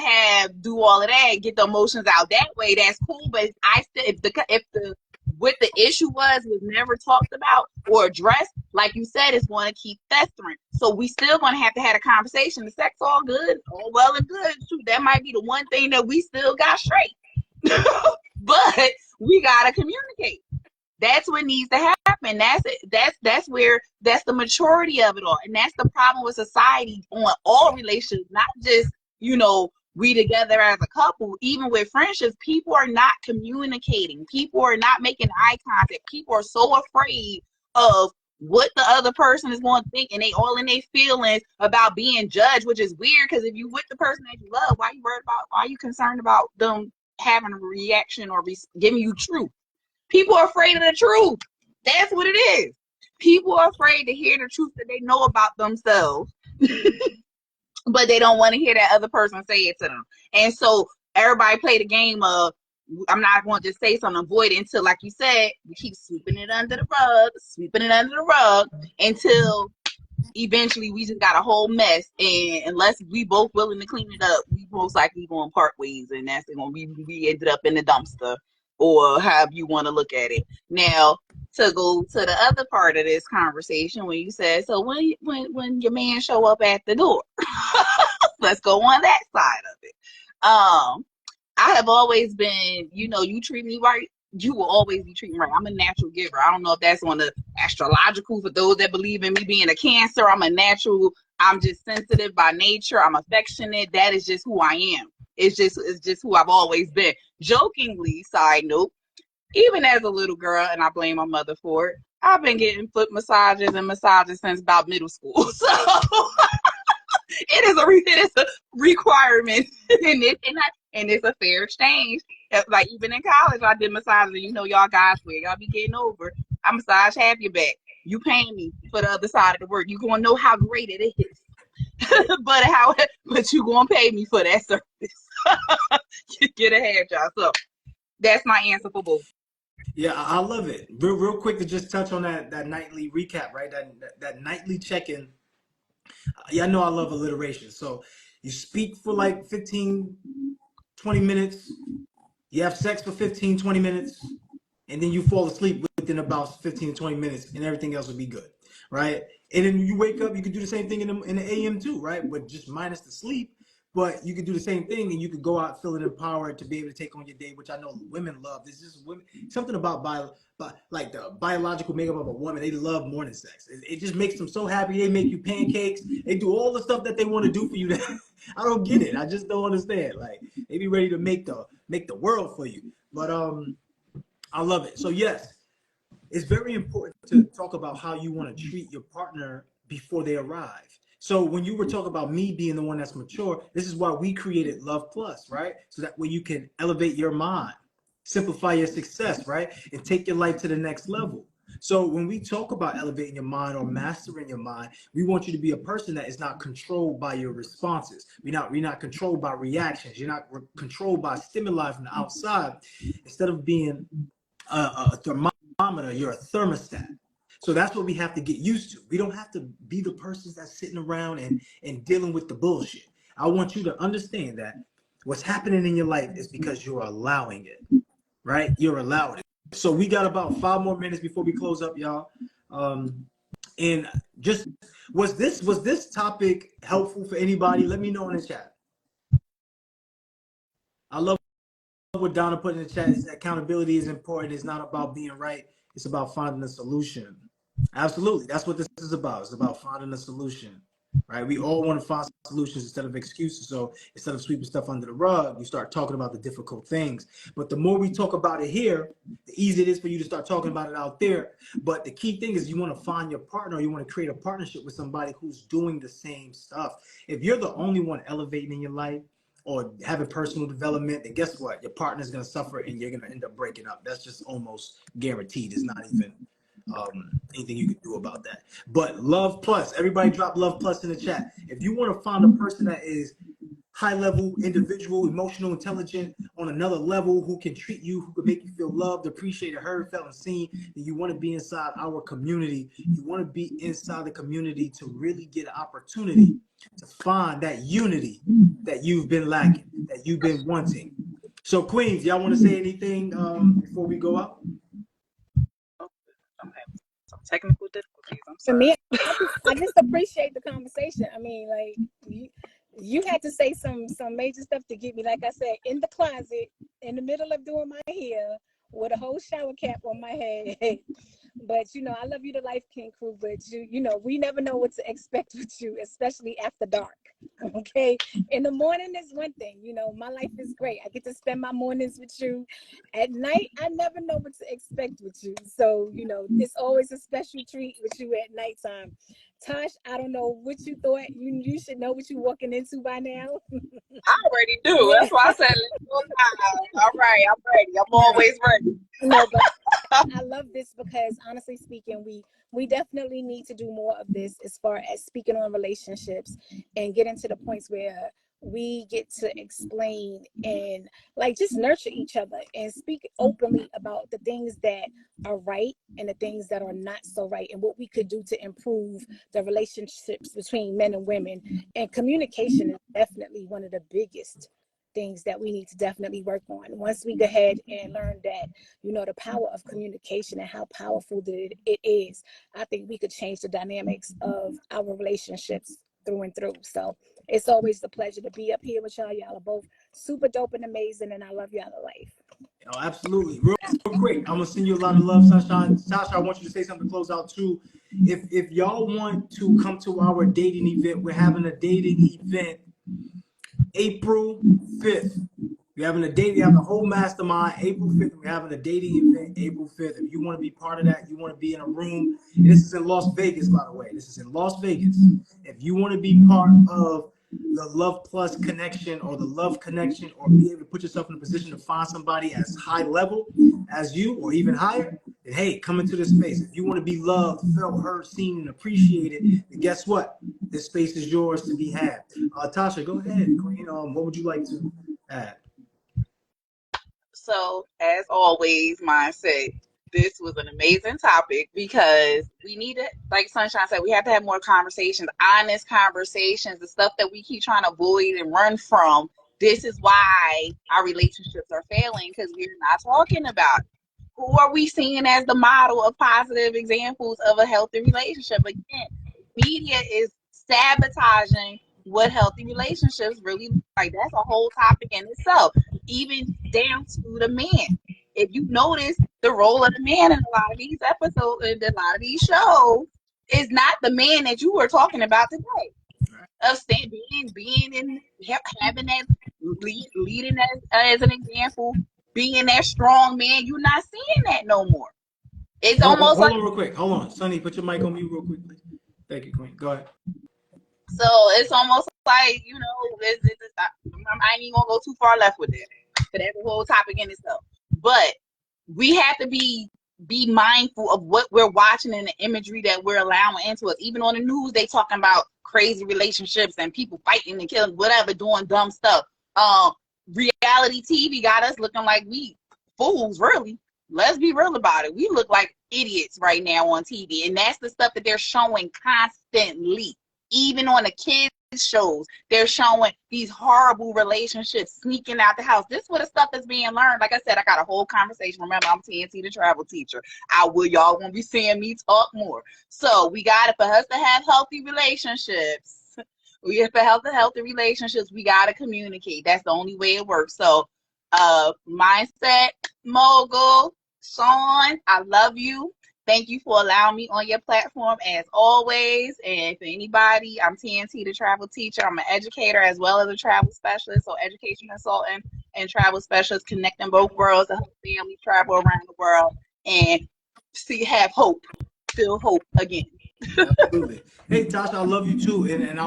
do all of that, get the emotions out that way. That's cool, but I said if the what the issue was never talked about or addressed, like you said, it's going to keep festering. So we still going to have a conversation. The sex all good, all well and good. Shoot, that might be the one thing that we still got straight. But we got to communicate. That's what needs to happen. That's where, that's the maturity of it all. And that's the problem with society on all relationships, not just, you know, we together as a couple. Even with friendships, people are not communicating. People are not making eye contact. People are so afraid of what the other person is going to think, and they all in their feelings about being judged, which is weird, because if you with the person that you love, why are you concerned about them having a reaction or giving you truth? People are afraid of the truth. That's what it is. People are afraid to hear the truth that they know about themselves, but they don't want to hear that other person say it to them. And so everybody play the game of, I'm not going to just say something, avoid it, until, like you said, we keep sweeping it under the rug until eventually we just got a whole mess. And unless we both willing to clean it up, we most likely going to part ways, and that's going to be, we ended up in the dumpster, or however you want to look at it. Now, to go to the other part of this conversation, when you said, so when your man show up at the door, let's go on that side of it. I have always been, you know, you treat me right, you will always be treating right. I'm a natural giver. I don't know if that's on the astrological for those that believe in me being a Cancer. I'm a natural. I'm just sensitive by nature. I'm affectionate. That is just who I am. It's just who I've always been. Jokingly, side note, even as a little girl, and I blame my mother for it, I've been getting foot massages since about middle school. So it is a requirement, and it's a fair exchange. Like, even in college, I did massages. You know, y'all guys, where y'all be getting over, I massage half your back. You paying me for the other side of the work. You gonna know how great it is, but you gonna pay me for that service. get ahead, y'all. So that's my answer for boo. Yeah, I love it. Real quick to just touch on that nightly recap, right? That nightly check-in. Yeah, I know I love alliteration. So you speak for like 15, 20 minutes. You have sex for 15, 20 minutes, and then you fall asleep within about 15 to 20 minutes, and everything else will be good, right? And then you wake up, you could do the same thing in the AM too, right? But just minus the sleep. But you could do the same thing, and you could go out feeling empowered to be able to take on your day, which I know women love. This is women something about like the biological makeup of a woman. They love morning sex. It just makes them so happy. They make you pancakes. They do all the stuff that they want to do for you. I don't get it. I just don't understand. Like they be ready to make the world for you. But I love it. So yes, it's very important to talk about how you want to treat your partner before they arrive. So when you were talking about me being the one that's mature, this is why we created Love Plus, right? So that way you can elevate your mind, simplify your success, right? And take your life to the next level. So when we talk about elevating your mind or mastering your mind, we want you to be a person that is not controlled by your responses. We're not controlled by reactions. You're not controlled by stimuli from the outside. Instead of being a thermometer, you're a thermostat. So that's what we have to get used to. We don't have to be the person that's sitting around and dealing with the bullshit. I want you to understand that what's happening in your life is because you're allowing it, right? You're allowing it. So we got about 5 more minutes before we close up, y'all. And just was this topic helpful for anybody? Let me know in the chat. I love what Donna put in the chat is accountability is important. It's not about being right. It's about finding a solution. Absolutely. That's what this is about. It's about finding a solution, right? We all want to find solutions instead of excuses. So instead of sweeping stuff under the rug, you start talking about the difficult things. But the more we talk about it here, the easier it is for you to start talking about it out there. But the key thing is you want to find your partner. You want to create a partnership with somebody who's doing the same stuff. If you're the only one elevating in your life, or having personal development, then guess what? Your partner's going to suffer and you're going to end up breaking up. That's just almost guaranteed. There's not even anything you can do about that. But Love Plus, everybody drop Love Plus in the chat. If you want to find a person that is high level individual, emotional, intelligent, on another level, who can treat you, who can make you feel loved, appreciated, heard, felt, and seen, then you want to be inside our community. You want to be inside the community to really get an opportunity to find that unity that you've been lacking, that you've been wanting. So Queens, y'all want to say anything before we go out? Okay. Some technical difficulties. I'm For sorry. me, I just appreciate the conversation. I mean, like you had to say some major stuff to get me, like I said, in the closet, in the middle of doing my hair, with a whole shower cap on my head. But I love you, the Life King crew. But we never know what to expect with you, especially after dark. Okay, in the morning is one thing. My life is great. I get to spend my mornings with you. At night, I never know what to expect with you. So it's always a special treat with you at nighttime. Tosh, I don't know what you thought. You should know what you're walking into by now. I already do. That's why I said, let's go live. All right, I'm ready. I'm always ready. No, but I love this because honestly speaking, we definitely need to do more of this as far as speaking on relationships and getting to the points where we get to explain and like just nurture each other and speak openly about the things that are right and the things that are not so right and what we could do to improve the relationships between men and women. And communication is definitely one of the biggest things that we need to definitely work on. Once we go ahead and learn that, the power of communication and how powerful it is, I think we could change the dynamics of our relationships through and through. So it's always a pleasure to be up here with y'all. Y'all are both super dope and amazing, and I love y'all to life. Oh, absolutely. Real quick, I'm gonna send you a lot of love, Sasha. Sasha, I want you to say something to close out too. If y'all want to come to our dating event, we're having a dating event April 5th. We're having we have a whole mastermind April 5th. We're having a dating event April 5th. If you want to be part of that, you want to be in a room. And this is in Las Vegas, by the way. This is in Las Vegas. If you want to be part of the Love Plus connection or the love connection, or be able to put yourself in a position to find somebody as high level as you or even higher, then hey, come into this space. If you want to be loved, felt, heard, seen, and appreciated, then guess what? This space is yours to be had. Tasha, go ahead. Queen, what would you like to add? So, as always, mindset. This was an amazing topic because we need to, like Sunshine said, we have to have more conversations, honest conversations, the stuff that we keep trying to avoid and run from. This is why our relationships are failing because we're not talking about it. Who are we seeing as the model of positive examples of a healthy relationship? Again, media is sabotaging what healthy relationships really look like. That's a whole topic in itself, even down to the man. If you notice, the role of the man in a lot of these episodes and a lot of these shows is not the man that you were talking about today. Of being in having that leading as an example, being that strong man, you're not seeing that no more. It's almost Hold like, on real quick. Hold on. Sonny, put your mic on mute real quick, please. Thank you, Queen. Go ahead. so it's almost like, I ain't even gonna go too far left with it. But that's a whole topic in itself. But we have to be mindful of what we're watching and the imagery that we're allowing into us. Even on the news, they talking about crazy relationships and people fighting and killing, whatever, doing dumb stuff. Reality TV got us looking like we fools, really. Let's be real about it. We look like idiots right now on TV, and that's the stuff that they're showing constantly. Even on the kids shows, they're showing these horrible relationships sneaking out the house. This is what the stuff is being learned. Like I said, I got a whole conversation. Remember, I'm TNT, the travel teacher. Y'all won't be seeing me talk more. So we got it. For us to have healthy relationships, healthy relationships, we got to communicate. That's the only way it works. So, mindset mogul, Sean, I love you. Thank you for allowing me on your platform as always. And for anybody, I'm TNT, the travel teacher. I'm an educator as well as a travel specialist. So education consultant and travel specialist, connecting both worlds to help families travel around the world and have hope, feel hope again. Absolutely. Hey, Tasha, I love you too. And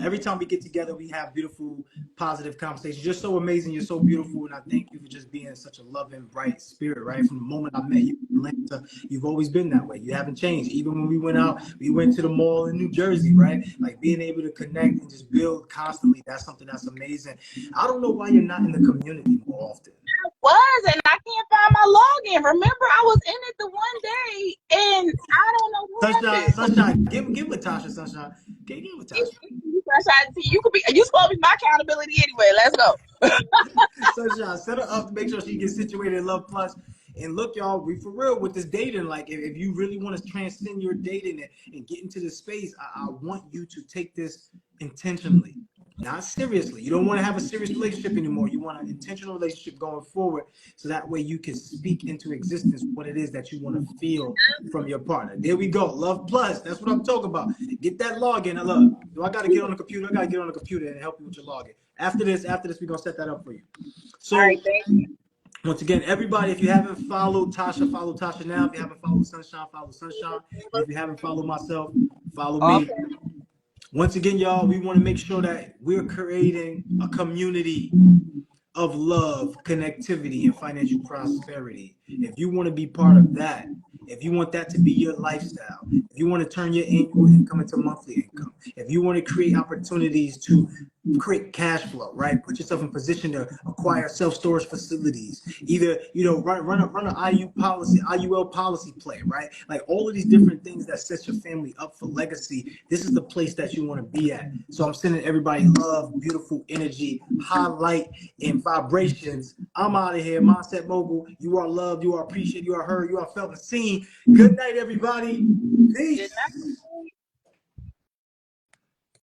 every time we get together, we have beautiful, positive conversations. You're so amazing. You're so beautiful. And I thank you for just being such a loving, bright spirit, right? From the moment I met you in Atlanta, you've always been that way. You haven't changed. Even when we went to the mall in New Jersey, right? Like being able to connect and just build constantly. That's something that's amazing. I don't know why you're not in the community more often. And I can't find my login. Remember, I was in it the one day, and I don't know what happened. Sunshine, give with Tasha, Sunshine. Give with Tasha. You could be. You supposed to be my accountability anyway. Let's go. Sunshine, set her up to make sure she gets situated in Love Plus. And look, y'all, we for real with this dating. Like, if you really want to transcend your dating and get into this space, I want you to take this intentionally, not seriously. You don't want to have a serious relationship anymore. You want an intentional relationship going forward, so that way you can speak into existence what it is that you want to feel from your partner. There we go. Love Plus. That's what I'm talking about. Get that login. I love. Do I got to get on the computer? I got to get on the computer and help you with your login. After this, we're going to set that up for you. So, all right, thank you. Once again, everybody, if you haven't followed Tasha, follow Tasha now. If you haven't followed Sunshine, follow Sunshine. And if you haven't followed myself, follow me. Once again, y'all, we want to make sure that we're creating a community of love, connectivity, and financial prosperity. If you want to be part of that, if you want that to be your lifestyle, if you want to turn your annual income into monthly income, if you want to create opportunities to create cash flow, right? Put yourself in position to acquire self-storage facilities, either, run an IUL policy play, right? Like all of these different things that sets your family up for legacy. This is the place that you want to be at. So I'm sending everybody love, beautiful energy, highlight, and vibrations. I'm out of here. Mindset Mogul. You are loved. You are appreciated. You are heard. You are felt and seen. Good night, everybody. Peace.